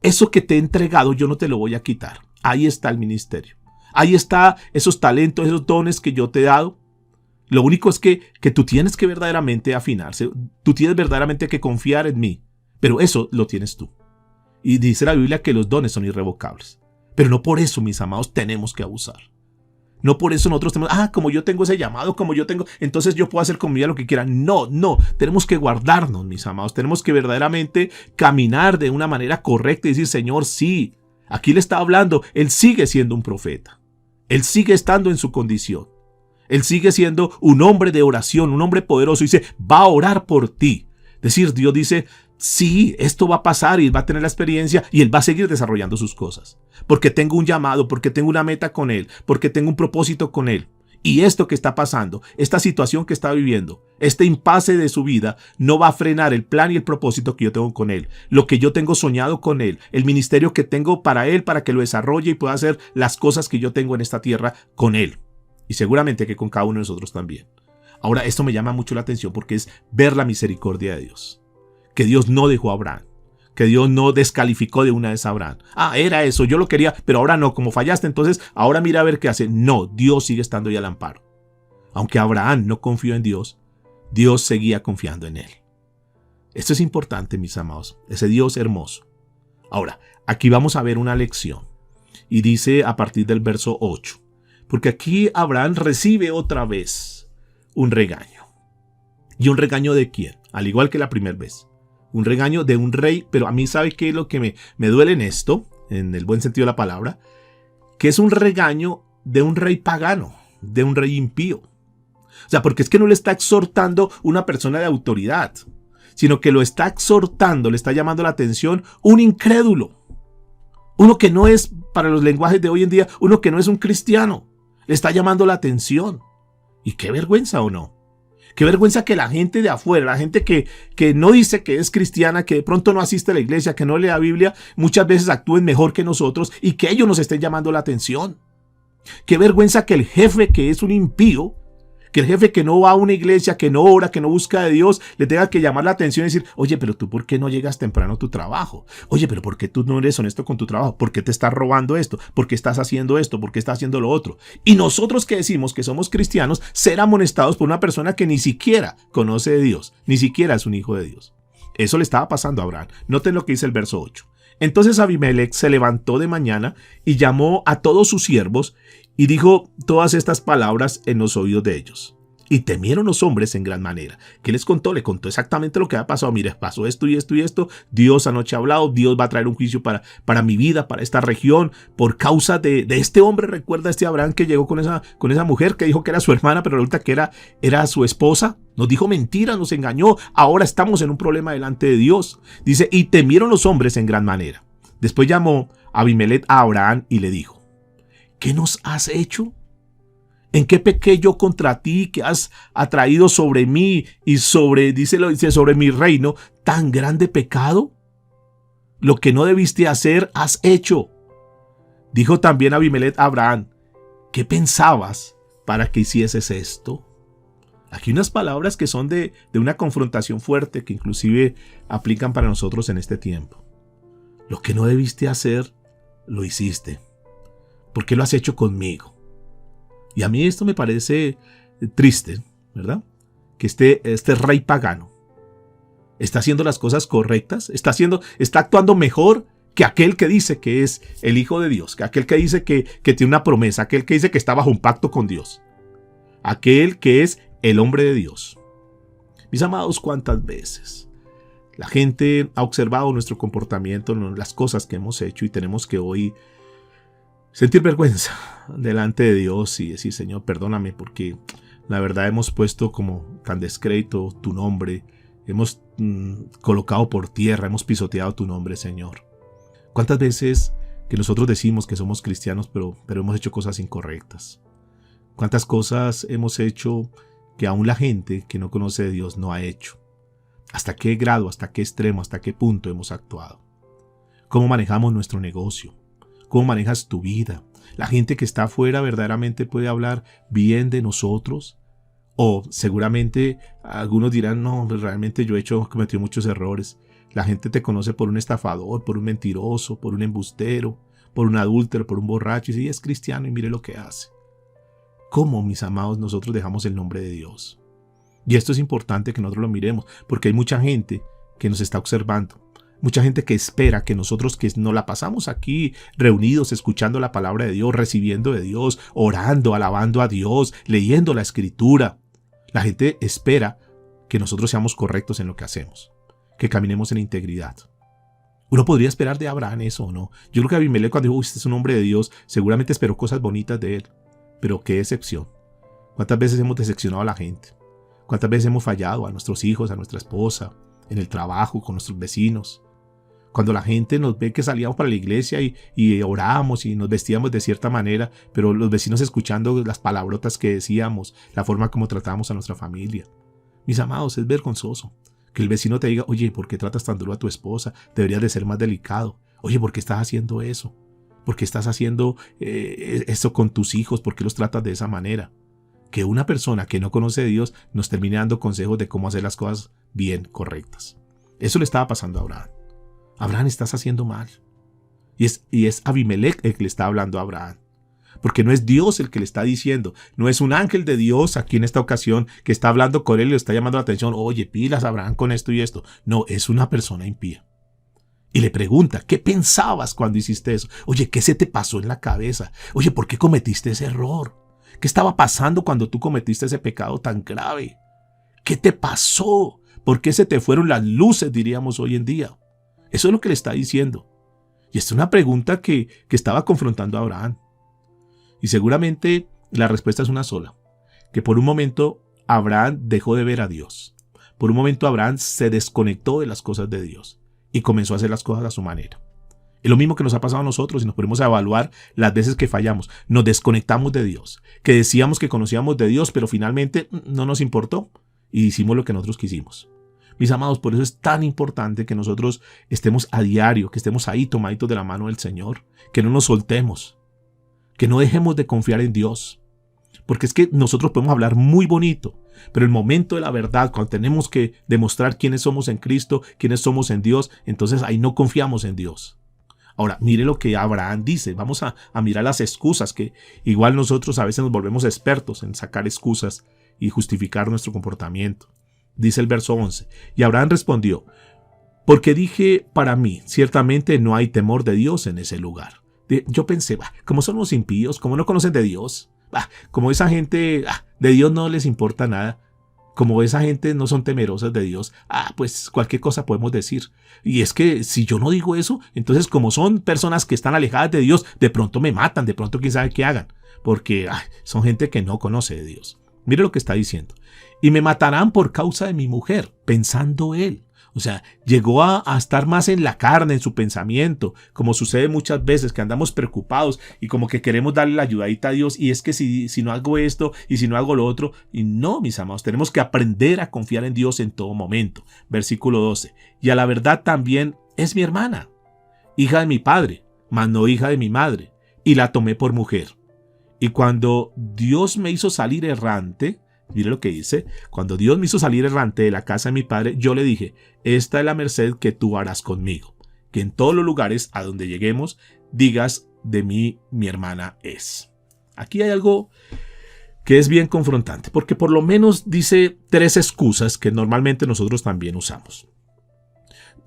eso que te he entregado, yo no te lo voy a quitar. Ahí está el ministerio. Ahí está esos talentos, esos dones que yo te he dado. Lo único es que tú tienes que verdaderamente afinarse. Tú tienes verdaderamente que confiar en mí. Pero eso lo tienes tú. Y dice la Biblia que los dones son irrevocables. Pero no por eso, mis amados, tenemos que abusar. No por eso nosotros tenemos, como yo tengo ese llamado, como yo tengo, entonces yo puedo hacer con mi vida lo que quiera. No, tenemos que guardarnos, mis amados. Tenemos que verdaderamente caminar de una manera correcta y decir, Señor, sí, aquí le está hablando. Él sigue siendo un profeta. Él sigue estando en su condición. Él sigue siendo un hombre de oración, un hombre poderoso. Dice, va a orar por ti. Es decir, Dios dice, sí, esto va a pasar y él va a tener la experiencia y él va a seguir desarrollando sus cosas. Porque tengo un llamado, porque tengo una meta con él, porque tengo un propósito con él. Y esto que está pasando, esta situación que está viviendo, este impasse de su vida, no va a frenar el plan y el propósito que yo tengo con él. Lo que yo tengo soñado con él, el ministerio que tengo para él, para que lo desarrolle y pueda hacer las cosas que yo tengo en esta tierra con él. Y seguramente que con cada uno de nosotros también. Ahora, esto me llama mucho la atención porque es ver la misericordia de Dios. Que Dios no dejó a Abraham. Que Dios no descalificó de una vez a Abraham. Era eso, yo lo quería, pero ahora no, como fallaste, entonces ahora mira a ver qué hace. No, Dios sigue estando ahí al amparo. Aunque Abraham no confió en Dios, Dios seguía confiando en él. Esto es importante, mis amados. Ese Dios hermoso. Ahora, aquí vamos a ver una lección. Y dice a partir del verso 8. Porque aquí Abraham recibe otra vez un regaño. ¿Y un regaño de quién? Al igual que la primera vez. Un regaño de un rey, pero a mí ¿sabe qué es lo que me duele en esto? En el buen sentido de la palabra. Que es un regaño de un rey pagano, de un rey impío. O sea, porque es que no le está exhortando una persona de autoridad, sino que lo está exhortando, le está llamando la atención un incrédulo. Uno que no es, para los lenguajes de hoy en día, uno que no es un cristiano. Le está llamando la atención. Y qué vergüenza, ¿o no? Qué vergüenza que la gente de afuera, la gente que no dice que es cristiana, que de pronto no asiste a la iglesia, que no lee la Biblia, muchas veces actúen mejor que nosotros y que ellos nos estén llamando la atención. Qué vergüenza que el jefe que es un impío, que el jefe que no va a una iglesia, que no ora, que no busca de Dios, le tenga que llamar la atención y decir, oye, pero tú ¿por qué no llegas temprano a tu trabajo? Oye, pero ¿por qué tú no eres honesto con tu trabajo? ¿Por qué te estás robando esto? ¿Por qué estás haciendo esto? ¿Por qué estás haciendo lo otro? Y nosotros que decimos que somos cristianos, ser amonestados por una persona que ni siquiera conoce de Dios, ni siquiera es un hijo de Dios. Eso le estaba pasando a Abraham. Noten lo que dice el verso 8. Entonces Abimelech se levantó de mañana y llamó a todos sus siervos y dijo todas estas palabras en los oídos de ellos. Y temieron los hombres en gran manera. ¿Qué les contó? Le contó exactamente lo que había pasado. Mire, pasó esto y esto y esto. Dios anoche ha hablado. Dios va a traer un juicio para mi vida, para esta región. Por causa de este hombre, recuerda este Abraham que llegó con esa mujer que dijo que era su hermana, pero resulta que era su esposa. Nos dijo mentiras, nos engañó. Ahora estamos en un problema delante de Dios. Dice, y temieron los hombres en gran manera. Después llamó Abimelech a Abraham y le dijo, ¿qué nos has hecho? ¿En qué pequé yo contra ti que has atraído sobre mí y sobre mi reino tan grande pecado? Lo que no debiste hacer has hecho. Dijo también Abimelech a Abraham, ¿qué pensabas para que hicieses esto? Aquí unas palabras que son de una confrontación fuerte que inclusive aplican para nosotros en este tiempo. Lo que no debiste hacer, lo hiciste. ¿Por qué lo has hecho conmigo? Y a mí esto me parece triste, ¿verdad? Que este rey pagano está haciendo las cosas correctas, está actuando mejor que aquel que dice que es el Hijo de Dios, que aquel que dice que tiene una promesa, aquel que dice que está bajo un pacto con Dios, aquel que es el hombre de Dios. Mis amados, ¿cuántas veces la gente ha observado nuestro comportamiento, las cosas que hemos hecho y tenemos que hoy sentir vergüenza delante de Dios y decir, Señor, perdóname porque la verdad hemos puesto como tan descrédito tu nombre, hemos colocado por tierra, hemos pisoteado tu nombre, Señor. ¿Cuántas veces que nosotros decimos que somos cristianos, pero hemos hecho cosas incorrectas? ¿Cuántas cosas hemos hecho que aún la gente que no conoce de Dios no ha hecho? ¿Hasta qué grado, hasta qué extremo, hasta qué punto hemos actuado? ¿Cómo manejamos nuestro negocio? ¿Cómo manejas tu vida? ¿La gente que está afuera verdaderamente puede hablar bien de nosotros? O seguramente algunos dirán, no, realmente yo he cometido muchos errores. La gente te conoce por un estafador, por un mentiroso, por un embustero, por un adúltero, por un borracho, y si es cristiano y mire lo que hace. ¿Cómo, mis amados, nosotros dejamos el nombre de Dios? Y esto es importante que nosotros lo miremos, porque hay mucha gente que nos está observando. Mucha gente que espera que nosotros, que nos la pasamos aquí reunidos, escuchando la palabra de Dios, recibiendo de Dios, orando, alabando a Dios, leyendo la Escritura. La gente espera que nosotros seamos correctos en lo que hacemos, que caminemos en integridad. Uno podría esperar de Abraham eso o no. Yo creo que Abimelech, cuando dijo, este es un hombre de Dios, seguramente esperó cosas bonitas de él. Pero qué decepción. ¿Cuántas veces hemos decepcionado a la gente? ¿Cuántas veces hemos fallado a nuestros hijos, a nuestra esposa, en el trabajo, con nuestros vecinos? Cuando la gente nos ve que salíamos para la iglesia y orábamos y nos vestíamos de cierta manera, pero los vecinos escuchando las palabrotas que decíamos, la forma como tratábamos a nuestra familia. Mis amados, es vergonzoso que el vecino te diga, oye, ¿por qué tratas tan duro a tu esposa? Deberías de ser más delicado. Oye, ¿por qué estás haciendo eso? ¿Por qué estás haciendo eso con tus hijos? ¿Por qué los tratas de esa manera? Que una persona que no conoce a Dios nos termine dando consejos de cómo hacer las cosas bien, correctas. Eso le estaba pasando a Abraham. Abraham, estás haciendo mal. Y es Abimelech el que le está hablando a Abraham. Porque no es Dios el que le está diciendo. No es un ángel de Dios aquí en esta ocasión que está hablando con él y le está llamando la atención. Oye, pilas, Abraham, con esto y esto. No, es una persona impía. Y le pregunta, ¿qué pensabas cuando hiciste eso? Oye, ¿qué se te pasó en la cabeza? Oye, ¿por qué cometiste ese error? ¿Qué estaba pasando cuando tú cometiste ese pecado tan grave? ¿Qué te pasó? ¿Por qué se te fueron las luces, diríamos hoy en día? Eso es lo que le está diciendo. Y es una pregunta que estaba confrontando a Abraham. Y seguramente la respuesta es una sola. Que por un momento Abraham dejó de ver a Dios. Por un momento Abraham se desconectó de las cosas de Dios y comenzó a hacer las cosas a su manera. Es lo mismo que nos ha pasado a nosotros y nos ponemos a evaluar las veces que fallamos. Nos desconectamos de Dios. Que decíamos que conocíamos de Dios, pero finalmente no nos importó y hicimos lo que nosotros quisimos. Mis amados, por eso es tan importante que nosotros estemos a diario, que estemos ahí tomaditos de la mano del Señor, que no nos soltemos, que no dejemos de confiar en Dios. Porque es que nosotros podemos hablar muy bonito, pero el momento de la verdad, cuando tenemos que demostrar quiénes somos en Cristo, quiénes somos en Dios, entonces ahí no confiamos en Dios. Ahora, mire lo que Abraham dice. Vamos a mirar las excusas, que igual nosotros a veces nos volvemos expertos en sacar excusas y justificar nuestro comportamiento. Dice el verso 11, y Abraham respondió, porque dije para mí, ciertamente no hay temor de Dios en ese lugar. Yo pensé, como son los impíos, como no conocen de Dios, como esa gente de Dios no les importa nada, como esa gente no son temerosas de Dios, pues cualquier cosa podemos decir. Y es que si yo no digo eso, entonces como son personas que están alejadas de Dios, de pronto me matan, de pronto quién sabe qué hagan, porque son gente que no conoce de Dios. Mire lo que está diciendo. Y me matarán por causa de mi mujer, pensando él. O sea, llegó a estar más en la carne, en su pensamiento, como sucede muchas veces, que andamos preocupados y como que queremos darle la ayudadita a Dios, y es que si no hago esto y si no hago lo otro, y no, mis amados, tenemos que aprender a confiar en Dios en todo momento. Versículo 12, y a la verdad también es mi hermana, hija de mi padre, mas no hija de mi madre, y la tomé por mujer. Y cuando Dios me hizo salir errante, mire lo que dice, cuando Dios me hizo salir errante de la casa de mi padre, yo le dije, esta es la merced que tú harás conmigo, que en todos los lugares a donde lleguemos, digas de mí, mi hermana es. Aquí hay algo que es bien confrontante, porque por lo menos dice 3 excusas que normalmente nosotros también usamos.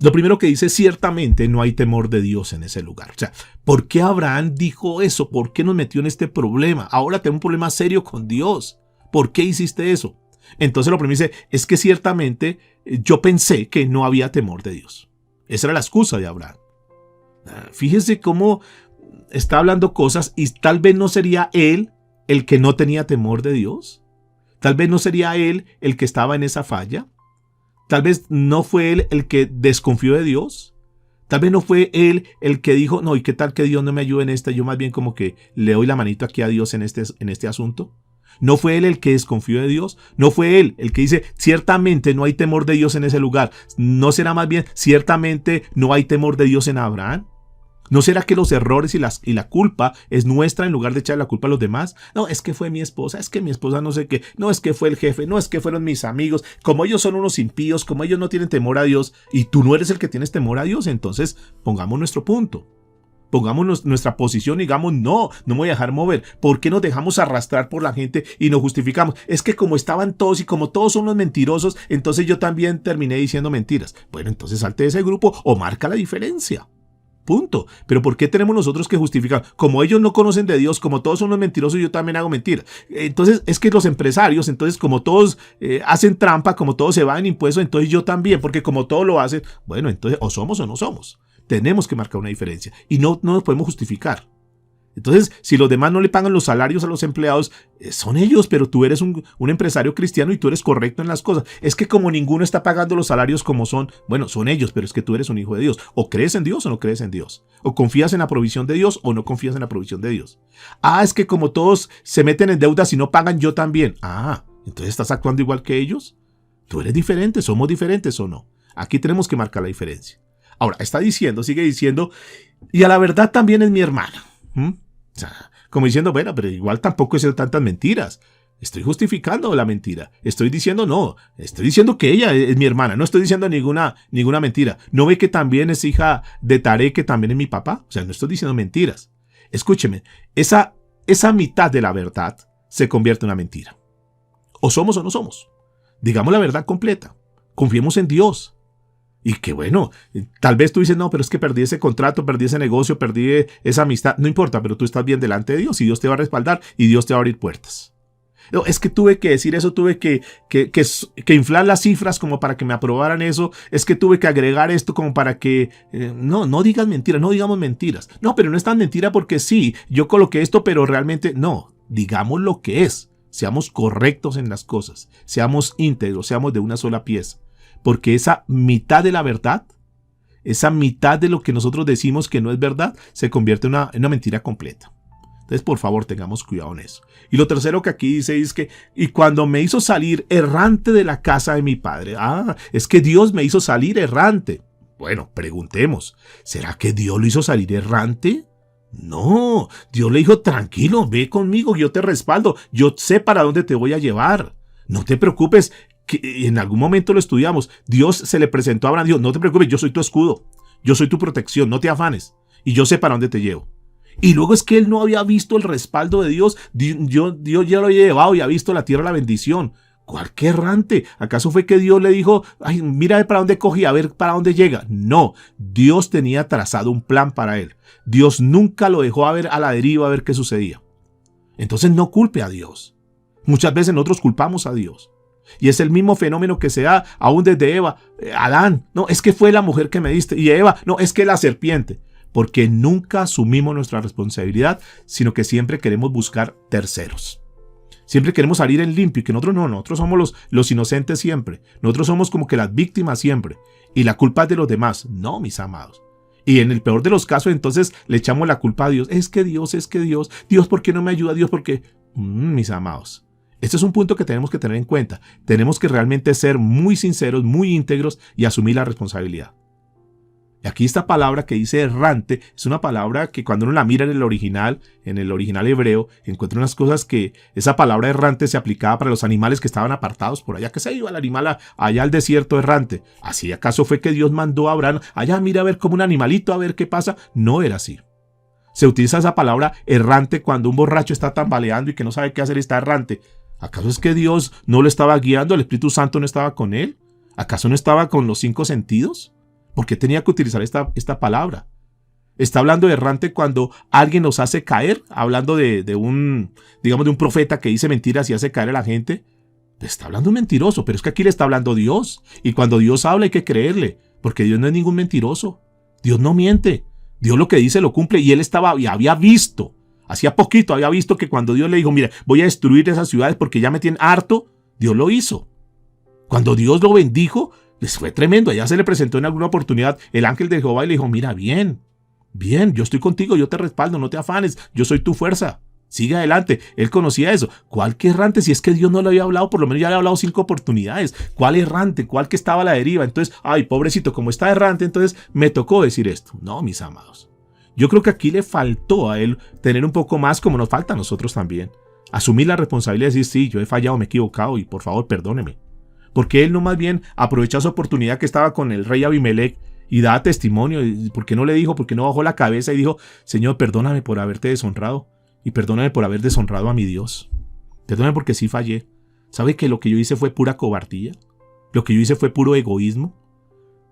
Lo primero que dice, ciertamente no hay temor de Dios en ese lugar. O sea, ¿por qué Abraham dijo eso? ¿Por qué nos metió en este problema? Ahora tengo un problema serio con Dios. ¿Por qué hiciste eso? Entonces lo primero dice, es que ciertamente yo pensé que no había temor de Dios. Esa era la excusa de Abraham. Fíjese cómo está hablando cosas y tal vez no sería él el que no tenía temor de Dios. Tal vez no sería él el que estaba en esa falla. Tal vez no fue él el que desconfió de Dios. Tal vez no fue él el que dijo, no, ¿y qué tal que Dios no me ayude en esta? Yo más bien como que le doy la manito aquí a Dios en este asunto. ¿No fue él el que desconfió de Dios? ¿No fue él el que dice, ciertamente no hay temor de Dios en ese lugar? ¿No será más bien, ciertamente no hay temor de Dios en Abraham? ¿No será que los errores y la culpa es nuestra en lugar de echar la culpa a los demás? No, es que fue mi esposa, es que mi esposa no sé qué, no es que fue el jefe, no es que fueron mis amigos, como ellos son unos impíos, como ellos no tienen temor a Dios y tú no eres el que tienes temor a Dios, entonces pongamos nuestro punto. Pongamos nuestra posición y digamos, no me voy a dejar mover. ¿Por qué nos dejamos arrastrar por la gente y nos justificamos? Es que como estaban todos y como todos son los mentirosos, entonces yo también terminé diciendo mentiras. Bueno, entonces salte de ese grupo o marca la diferencia. Punto. Pero ¿por qué tenemos nosotros que justificar? Como ellos no conocen de Dios, como todos son los mentirosos, yo también hago mentiras. Entonces es que los empresarios, entonces como todos hacen trampa, como todos se van en impuestos, entonces yo también, porque como todos lo hacen, bueno, entonces o somos o no somos. Tenemos que marcar una diferencia y no nos podemos justificar. Entonces, si los demás no le pagan los salarios a los empleados, son ellos, pero tú eres un empresario cristiano y tú eres correcto en las cosas. Es que como ninguno está pagando los salarios como son, bueno, son ellos, pero es que tú eres un hijo de Dios. O crees en Dios o no crees en Dios. O confías en la provisión de Dios o no confías en la provisión de Dios. Ah, es que como todos se meten en deudas y no pagan, yo también. Ah, entonces estás actuando igual que ellos. Tú eres diferente, somos diferentes o no. Aquí tenemos que marcar la diferencia. Ahora, sigue diciendo, y a la verdad también es mi hermana. O sea, como diciendo, bueno, pero igual tampoco he sido tantas mentiras. Estoy justificando la mentira. Estoy diciendo no. Estoy diciendo que ella es mi hermana. No estoy diciendo ninguna mentira. ¿No ve que también es hija de Taré, que también es mi papá? O sea, no estoy diciendo mentiras. Escúcheme, esa mitad de la verdad se convierte en una mentira. O somos o no somos. Digamos la verdad completa. Confiemos en Dios. Y que bueno, tal vez tú dices, no, pero es que perdí ese contrato, perdí ese negocio, perdí esa amistad. No importa, pero tú estás bien delante de Dios y Dios te va a respaldar y Dios te va a abrir puertas. No, es que tuve que decir eso, tuve que inflar las cifras como para que me aprobaran eso. Es que tuve que agregar esto como para que... no digas mentiras, no digamos mentiras. No, pero no es tan mentira porque sí, yo coloqué esto, pero realmente no. Digamos lo que es. Seamos correctos en las cosas. Seamos íntegros, seamos de una sola pieza. Porque esa mitad de la verdad, esa mitad de lo que nosotros decimos que no es verdad, se convierte en una mentira completa. Entonces, por favor, tengamos cuidado en eso. Y lo tercero que aquí dice es que, y cuando me hizo salir errante de la casa de mi padre. Ah, es que Dios me hizo salir errante. Bueno, preguntemos, ¿será que Dios lo hizo salir errante? No, Dios le dijo, tranquilo, ve conmigo, yo te respaldo, yo sé para dónde te voy a llevar. No te preocupes. Que en algún momento lo estudiamos. Dios se le presentó a Abraham, dijo, no te preocupes, yo soy tu escudo, yo soy tu protección, no te afanes, y yo sé para dónde te llevo. Y luego es que él no había visto el respaldo de Dios. Dios ya lo había llevado y ha visto la tierra, la bendición. ¿Cuál que errante? ¿Acaso fue que Dios le dijo, ay, mira para dónde cogí, a ver para dónde llega? No, Dios tenía trazado un plan para él. Dios nunca lo dejó a ver a la deriva, a ver qué sucedía. Entonces no culpe a Dios. Muchas veces nosotros culpamos a Dios. Y es el mismo fenómeno que se da aún desde Eva. Adán, no, es que fue la mujer que me diste. Y Eva, no, es que la serpiente. Porque nunca asumimos nuestra responsabilidad, sino que siempre queremos buscar terceros. Siempre queremos salir en limpio y que nosotros somos los inocentes siempre. Nosotros somos como que las víctimas siempre. Y la culpa es de los demás. No, mis amados. Y en el peor de los casos, entonces le echamos la culpa a Dios. Es que Dios, Dios, ¿por qué no me ayuda? Dios, ¿por qué? Mis amados. Este es un punto que tenemos que tener en cuenta. Tenemos que realmente ser muy sinceros, muy íntegros y asumir la responsabilidad. Y aquí esta palabra que dice errante es una palabra que cuando uno la mira en el original hebreo, encuentra unas cosas que esa palabra errante se aplicaba para los animales que estaban apartados por allá. ¿Qué se iba el animal allá al desierto errante? ¿Así acaso fue que Dios mandó a Abraham allá, mira a ver como un animalito, a ver qué pasa? No era así. Se utiliza esa palabra errante cuando un borracho está tambaleando y que no sabe qué hacer y está errante. ¿Acaso es que Dios no lo estaba guiando? ¿El Espíritu Santo no estaba con él? ¿Acaso no estaba con los 5 sentidos? ¿Por qué tenía que utilizar esta palabra? Está hablando de errante cuando alguien nos hace caer, hablando de un profeta que dice mentiras y hace caer a la gente. Está hablando un mentiroso, pero es que aquí le está hablando Dios. Y cuando Dios habla hay que creerle, porque Dios no es ningún mentiroso. Dios no miente. Dios lo que dice lo cumple y él había visto. Hacía poquito había visto que cuando Dios le dijo, mira, voy a destruir esas ciudades porque ya me tienen harto, Dios lo hizo. Cuando Dios lo bendijo, Les fue tremendo. Allá se le presentó en alguna oportunidad el ángel de Jehová y le dijo, mira, bien, yo estoy contigo, yo te respaldo, no te afanes, yo soy tu fuerza. Sigue adelante. Él conocía eso. ¿Cuál que errante? Si es que Dios no le había hablado, por lo menos ya le había hablado 5 oportunidades. ¿Cuál errante? ¿Cuál que estaba a la deriva? Entonces, ay, pobrecito, como está errante, entonces me tocó decir esto. No, mis amados. Yo creo que aquí le faltó a él tener un poco más, como nos falta a nosotros también. Asumir la responsabilidad de decir, sí, yo he fallado, me he equivocado y por favor, perdóneme. Porque él no más bien aprovechó esa oportunidad que estaba con el rey Abimelec y daba testimonio. ¿Por qué no le dijo? ¿Por qué no bajó la cabeza y dijo, Señor, perdóname por haberte deshonrado? Y perdóname por haber deshonrado a mi Dios. Perdóname porque sí fallé. ¿Sabe que lo que yo hice fue pura cobardía? Lo que yo hice fue puro egoísmo.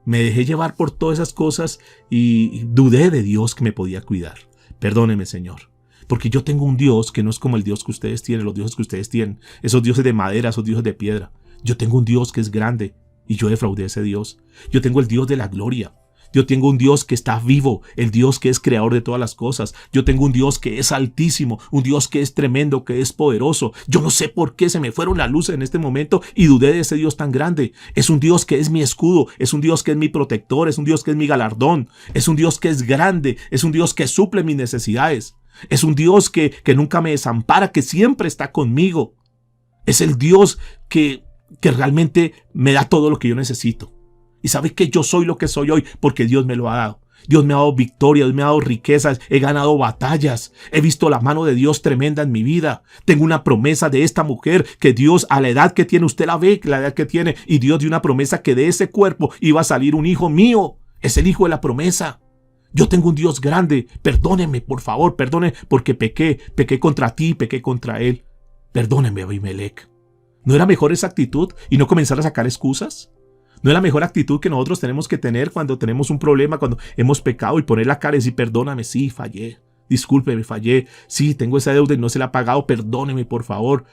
Me dejé llevar por todas esas cosas y dudé de Dios que me podía cuidar. Perdóneme, Señor. Porque yo tengo un Dios que no es como el Dios que ustedes tienen, los dioses que ustedes tienen. Esos dioses de madera, esos dioses de piedra. Yo tengo un Dios que es grande y yo defraudé a ese Dios. Yo tengo el Dios de la gloria. Yo tengo un Dios que está vivo, el Dios que es creador de todas las cosas. Yo tengo un Dios que es altísimo, un Dios que es tremendo, que es poderoso. Yo no sé por qué se me fueron las luces en este momento y dudé de ese Dios tan grande. Es un Dios que es mi escudo, es un Dios que es mi protector, es un Dios que es mi galardón, es un Dios que es grande, es un Dios que suple mis necesidades. Es un Dios que nunca me desampara, que siempre está conmigo. Es el Dios que realmente me da todo lo que yo necesito. Y sabe que yo soy lo que soy hoy porque Dios me lo ha dado. Dios me ha dado victoria, Dios me ha dado riquezas, he ganado batallas, he visto la mano de Dios tremenda en mi vida. Tengo una promesa de esta mujer que Dios a la edad que tiene, usted la ve, la edad que tiene, y Dios dio una promesa que de ese cuerpo iba a salir un hijo mío. Es el hijo de la promesa. Yo tengo un Dios grande. Perdóneme, por favor, perdone porque pequé contra ti, pequé contra él. Perdóneme, Abimelec. ¿No era mejor esa actitud y no comenzar a sacar excusas? ¿No es la mejor actitud que nosotros tenemos que tener cuando tenemos un problema, cuando hemos pecado y poner la cara y decir, perdóname, sí, fallé, discúlpeme, fallé, sí, tengo esa deuda y no se la he pagado, perdóneme, por favor.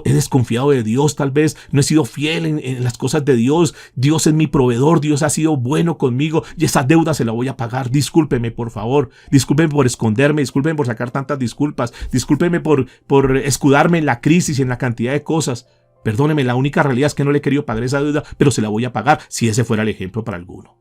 He desconfiado de Dios, tal vez no he sido fiel en las cosas de Dios. Dios es mi proveedor, Dios ha sido bueno conmigo y esa deuda se la voy a pagar. Discúlpeme, por favor. Discúlpeme por esconderme, discúlpeme por sacar tantas disculpas, discúlpeme por escudarme en la crisis y en la cantidad de cosas. Perdóneme, la única realidad es que no le he querido pagar esa deuda, pero se la voy a pagar si ese fuera el ejemplo para alguno.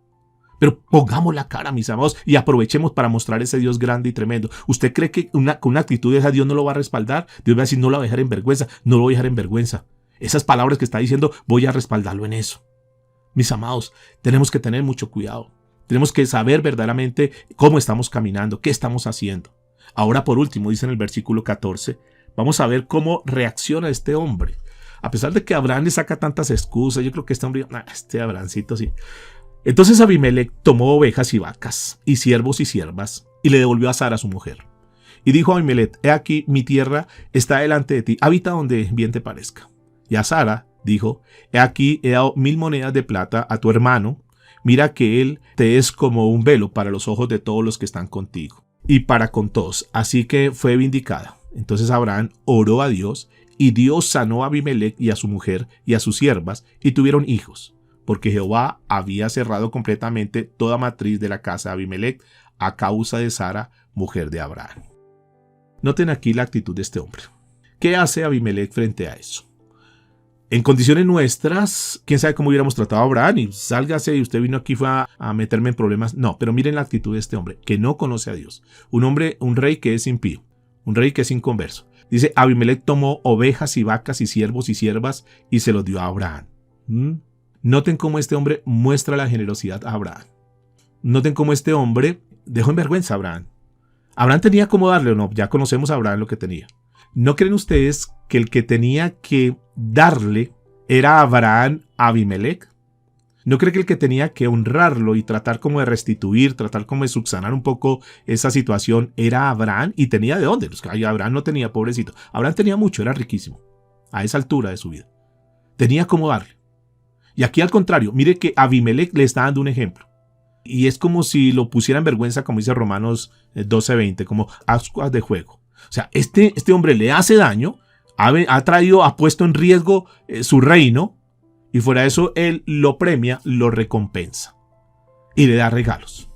Pero pongamos la cara, mis amados, y aprovechemos para mostrar ese Dios grande y tremendo. ¿Usted cree que con una actitud de esa Dios no lo va a respaldar? Dios va a decir, no lo voy a dejar en vergüenza, no lo voy a dejar en vergüenza. Esas palabras que está diciendo, voy a respaldarlo en eso. Mis amados, tenemos que tener mucho cuidado. Tenemos que saber verdaderamente cómo estamos caminando, qué estamos haciendo. Ahora, por último, dice en el versículo 14, vamos a ver cómo reacciona este hombre. A pesar de que Abraham le saca tantas excusas, yo creo que este hombre, este Abrahamcito sí. Entonces Abimelec tomó ovejas y vacas, y siervos y siervas, y le devolvió a Sara su mujer. Y dijo a Abimelec, he aquí mi tierra está delante de ti, habita donde bien te parezca. Y a Sara dijo, he aquí he dado 1000 monedas de plata a tu hermano, mira que él te es como un velo para los ojos de todos los que están contigo, y para con todos, así que fue vindicada. Entonces Abraham oró a Dios, y Dios sanó a Abimelec y a su mujer y a sus siervas, y tuvieron hijos, porque Jehová había cerrado completamente toda matriz de la casa de Abimelec a causa de Sara, mujer de Abraham. Noten aquí la actitud de este hombre. ¿Qué hace Abimelec frente a eso? En condiciones nuestras, quién sabe cómo hubiéramos tratado a Abraham y sálgase y usted vino aquí fue a meterme en problemas. No, pero miren la actitud de este hombre, que no conoce a Dios. Un rey que es impío, un rey que es inconverso. Dice, Abimelec tomó ovejas y vacas y siervos y siervas y se los dio a Abraham. Noten cómo este hombre muestra la generosidad a Abraham. Noten cómo este hombre dejó en vergüenza a Abraham. ¿Abraham tenía cómo darle o no? Ya conocemos a Abraham lo que tenía. ¿No creen ustedes que el que tenía que darle era Abraham a Abimelec? ¿No cree que el que tenía que honrarlo y tratar como de restituir, tratar como de subsanar un poco esa situación era Abraham? ¿Y tenía de dónde? Abraham no tenía, pobrecito. Abraham tenía mucho, era riquísimo, a esa altura de su vida. Tenía cómo darle. Y aquí al contrario, mire que Abimelec le está dando un ejemplo. Y es como si lo pusiera en vergüenza, como dice Romanos 12:20, como ascuas de juego. O sea, este hombre le hace daño, ha puesto en riesgo su reino, y fuera de eso, él lo premia, lo recompensa y le da regalos.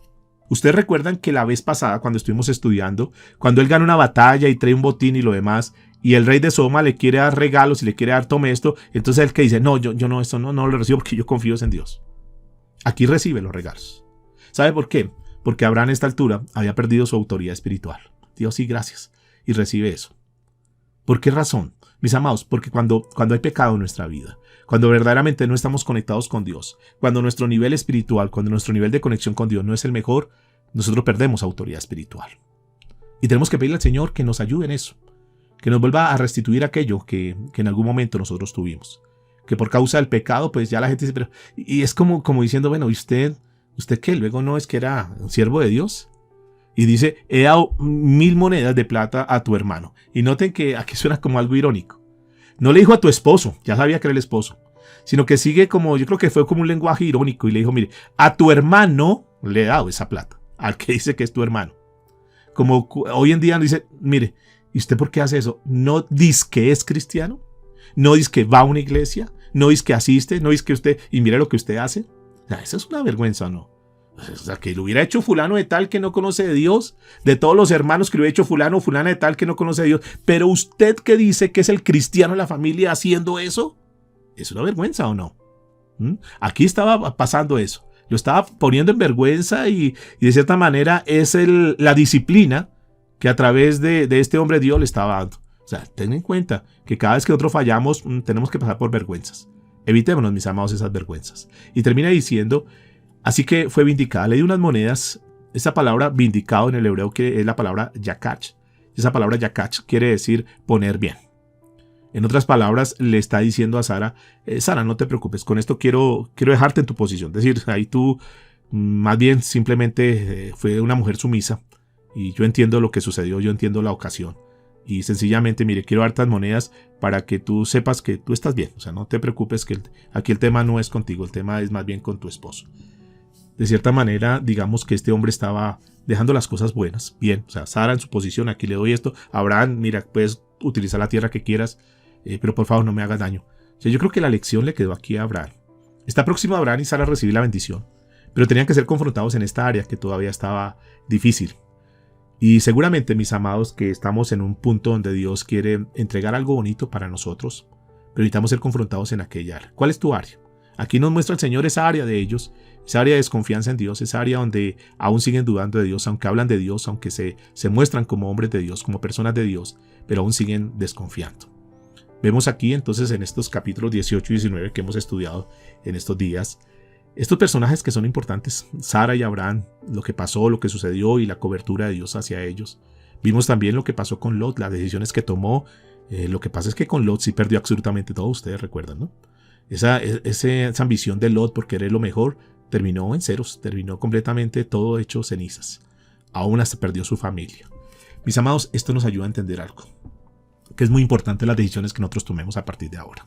Ustedes recuerdan que la vez pasada, cuando estuvimos estudiando, cuando él gana una batalla y trae un botín y lo demás, y el rey de Sodoma le quiere dar regalos y le quiere dar tome esto, entonces él que dice, no, yo no, esto no lo recibo porque yo confío en Dios. Aquí recibe los regalos. ¿Sabe por qué? Porque Abraham a esta altura había perdido su autoridad espiritual. Dios, sí, gracias. Y recibe eso. ¿Por qué razón? Mis amados, porque cuando hay pecado en nuestra vida, cuando verdaderamente no estamos conectados con Dios, cuando nuestro nivel espiritual, cuando nuestro nivel de conexión con Dios no es el mejor, nosotros perdemos autoridad espiritual. Y tenemos que pedirle al Señor que nos ayude en eso, que nos vuelva a restituir aquello que en algún momento nosotros tuvimos. Que por causa del pecado, pues ya la gente dice, pero... Y es como diciendo, bueno, ¿y usted qué? Luego no es que era un siervo de Dios. Y dice, he dado 1000 monedas de plata a tu hermano. Y noten que aquí suena como algo irónico. No le dijo a tu esposo, ya sabía que era el esposo, sino que sigue como, yo creo que fue como un lenguaje irónico y le dijo, mire, a tu hermano le he dado esa plata, al que dice que es tu hermano. Como hoy en día dice, mire, ¿y usted por qué hace eso? ¿No dice que es cristiano? ¿No dice que va a una iglesia? ¿No dice que asiste? ¿No dice que usted, y mire lo que usted hace? O sea, eso es una vergüenza, ¿no? O sea, que lo hubiera hecho fulano de tal que no conoce de Dios, de todos los hermanos que lo hubiera hecho fulano o fulana de tal que no conoce de Dios, pero usted que dice que es el cristiano de la familia haciendo eso, ¿es una vergüenza o no? Aquí estaba pasando eso, lo estaba poniendo en vergüenza y de cierta manera es la disciplina que a través de este hombre Dios le estaba dando. O sea, ten en cuenta que cada vez que nosotros fallamos tenemos que pasar por vergüenzas. Evitémonos, mis amados, esas vergüenzas. Y termina diciendo, así que fue vindicada. Le dio unas monedas. Esa palabra vindicado en el hebreo que es la palabra yakach. Esa palabra yakach quiere decir poner bien. En otras palabras, le está diciendo a Sara, Sara, no te preocupes, con esto quiero dejarte en tu posición. Es decir, ahí tú más bien simplemente fue una mujer sumisa y yo entiendo lo que sucedió, yo entiendo la ocasión. Y sencillamente, mire, quiero darte las monedas para que tú sepas que tú estás bien. O sea, no te preocupes que aquí el tema no es contigo, el tema es más bien con tu esposo. De cierta manera, digamos que este hombre estaba dejando las cosas buenas, bien. O sea, Sara en su posición, aquí le doy esto. Abraham, mira, puedes utilizar la tierra que quieras, pero por favor no me hagas daño. O sea, yo creo que la lección le quedó aquí a Abraham. Está próximo a Abraham y Sara a recibir la bendición, pero tenían que ser confrontados en esta área que todavía estaba difícil. Y seguramente, mis amados, que estamos en un punto donde Dios quiere entregar algo bonito para nosotros, pero necesitamos ser confrontados en aquella área. ¿Cuál es tu área? Aquí nos muestra el Señor esa área de ellos, esa área de desconfianza en Dios, esa área donde aún siguen dudando de Dios, aunque hablan de Dios, aunque se muestran como hombres de Dios, como personas de Dios, pero aún siguen desconfiando. Vemos aquí entonces en estos capítulos 18 y 19 que hemos estudiado en estos días, estos personajes que son importantes, Sara y Abraham, lo que pasó, lo que sucedió y la cobertura de Dios hacia ellos. Vimos también lo que pasó con Lot, las decisiones que tomó. Lo que pasa es que con Lot sí perdió absolutamente todo, ustedes recuerdan, ¿no? Esa ambición de Lot por querer lo mejor terminó en ceros, terminó completamente todo hecho cenizas. Aún hasta perdió su familia. Mis amados, esto nos ayuda a entender algo, que es muy importante las decisiones que nosotros tomemos a partir de ahora.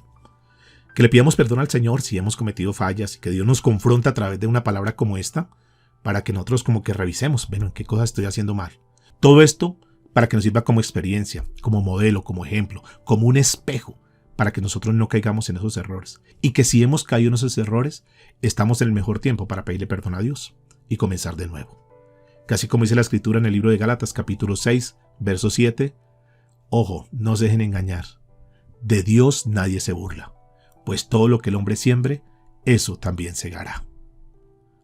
Que le pidamos perdón al Señor si hemos cometido fallas y que Dios nos confronta a través de una palabra como esta para que nosotros como que revisemos, bueno, en qué cosas estoy haciendo mal. Todo esto para que nos sirva como experiencia, como modelo, como ejemplo, como un espejo para que nosotros no caigamos en esos errores. Y que si hemos caído en esos errores, estamos en el mejor tiempo para pedirle perdón a Dios y comenzar de nuevo. Casi como dice la Escritura en el libro de Gálatas capítulo 6, verso 7, ojo, no se dejen engañar. De Dios nadie se burla. Pues todo lo que el hombre siembre, eso también segará.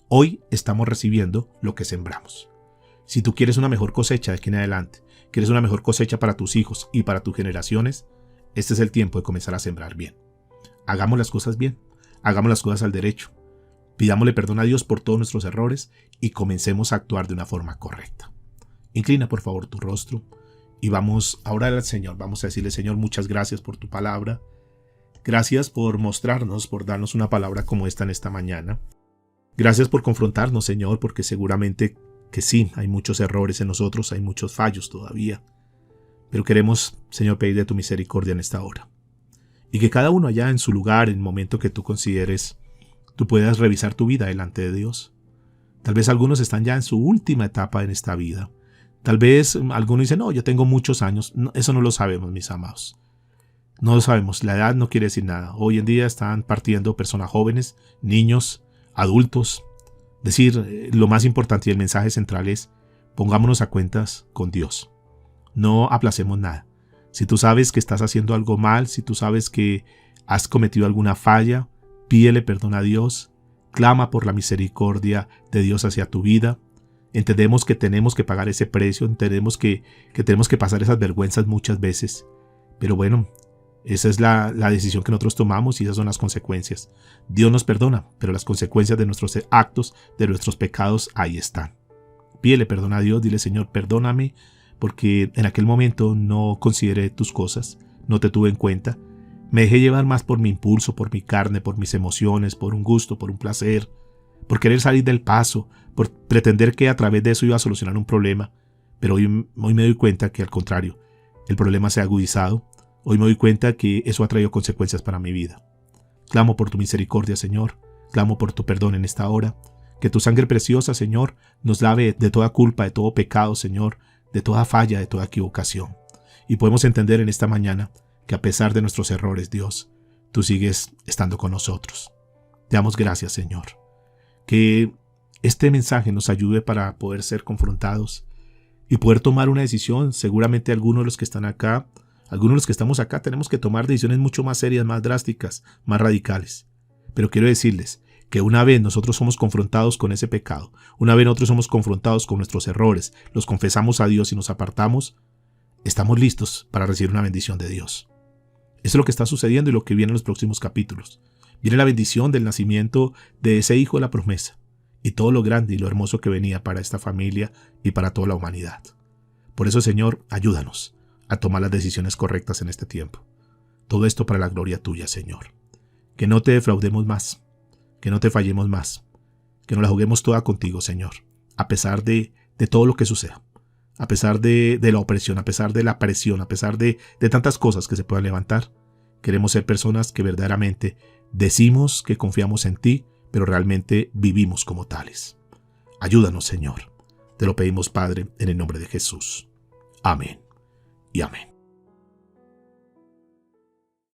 Hoy estamos recibiendo lo que sembramos. Si tú quieres una mejor cosecha de aquí en adelante, quieres una mejor cosecha para tus hijos y para tus generaciones, este es el tiempo de comenzar a sembrar bien. Hagamos las cosas bien, hagamos las cosas al derecho, pidámosle perdón a Dios por todos nuestros errores y comencemos a actuar de una forma correcta. Inclina por favor tu rostro y vamos a orar al Señor. Vamos a decirle, Señor, muchas gracias por tu palabra. Gracias por mostrarnos, por darnos una palabra como esta en esta mañana. Gracias por confrontarnos, Señor, porque seguramente que sí, hay muchos errores en nosotros, hay muchos fallos todavía. Pero queremos, Señor, pedir de tu misericordia en esta hora. Y que cada uno allá en su lugar, en el momento que tú consideres, tú puedas revisar tu vida delante de Dios. Tal vez algunos están ya en su última etapa en esta vida. Tal vez algunos dicen, no, yo tengo muchos años. No, eso no lo sabemos, mis amados. No lo sabemos, la edad no quiere decir nada. Hoy en día están partiendo personas jóvenes, niños, adultos. Decir, lo más importante y el mensaje central es, pongámonos a cuentas con Dios. No aplacemos nada. Si tú sabes que estás haciendo algo mal, si tú sabes que has cometido alguna falla, pídele perdón a Dios, Clama por la misericordia de Dios hacia tu vida. Entendemos que tenemos que pagar ese precio, entendemos que tenemos que pasar esas vergüenzas muchas veces. Pero bueno, esa es la decisión que nosotros tomamos y esas son las consecuencias. Dios nos perdona, pero las consecuencias de nuestros actos, de nuestros pecados, ahí están. Pídele perdón a Dios, dile: Señor, perdóname, porque en aquel momento no consideré tus cosas, no te tuve en cuenta. Me dejé llevar más por mi impulso, por mi carne, por mis emociones, por un gusto, por un placer, por querer salir del paso, por pretender que a través de eso iba a solucionar un problema. Pero hoy me doy cuenta que al contrario, el problema se ha agudizado. Hoy me doy cuenta que eso ha traído consecuencias para mi vida. Clamo por tu misericordia, Señor. Clamo por tu perdón en esta hora. Que tu sangre preciosa, Señor, nos lave de toda culpa, de todo pecado, Señor, de toda falla, de toda equivocación. Y podemos entender en esta mañana que a pesar de nuestros errores, Dios, tú sigues estando con nosotros. Te damos gracias, Señor. Que este mensaje nos ayude para poder ser confrontados y poder tomar una decisión. Seguramente algunos de los que están acá, algunos de los que estamos acá, tenemos que tomar decisiones mucho más serias, más drásticas, más radicales. Pero quiero decirles que una vez nosotros somos confrontados con ese pecado, una vez nosotros somos confrontados con nuestros errores, los confesamos a Dios y nos apartamos, estamos listos para recibir una bendición de Dios. Eso es lo que está sucediendo y lo que viene en los próximos capítulos. Viene la bendición del nacimiento de ese hijo de la promesa y todo lo grande y lo hermoso que venía para esta familia y para toda la humanidad. Por eso, Señor, ayúdanos a tomar las decisiones correctas en este tiempo. Todo esto para la gloria tuya, Señor. Que no te defraudemos más, que no te fallemos más, que nos la juguemos toda contigo, Señor, a pesar de todo lo que suceda, a pesar de la opresión, a pesar de la presión, a pesar de tantas cosas que se puedan levantar. Queremos ser personas que verdaderamente decimos que confiamos en ti, pero realmente vivimos como tales. Ayúdanos, Señor. Te lo pedimos, Padre, en el nombre de Jesús. Amén y amén.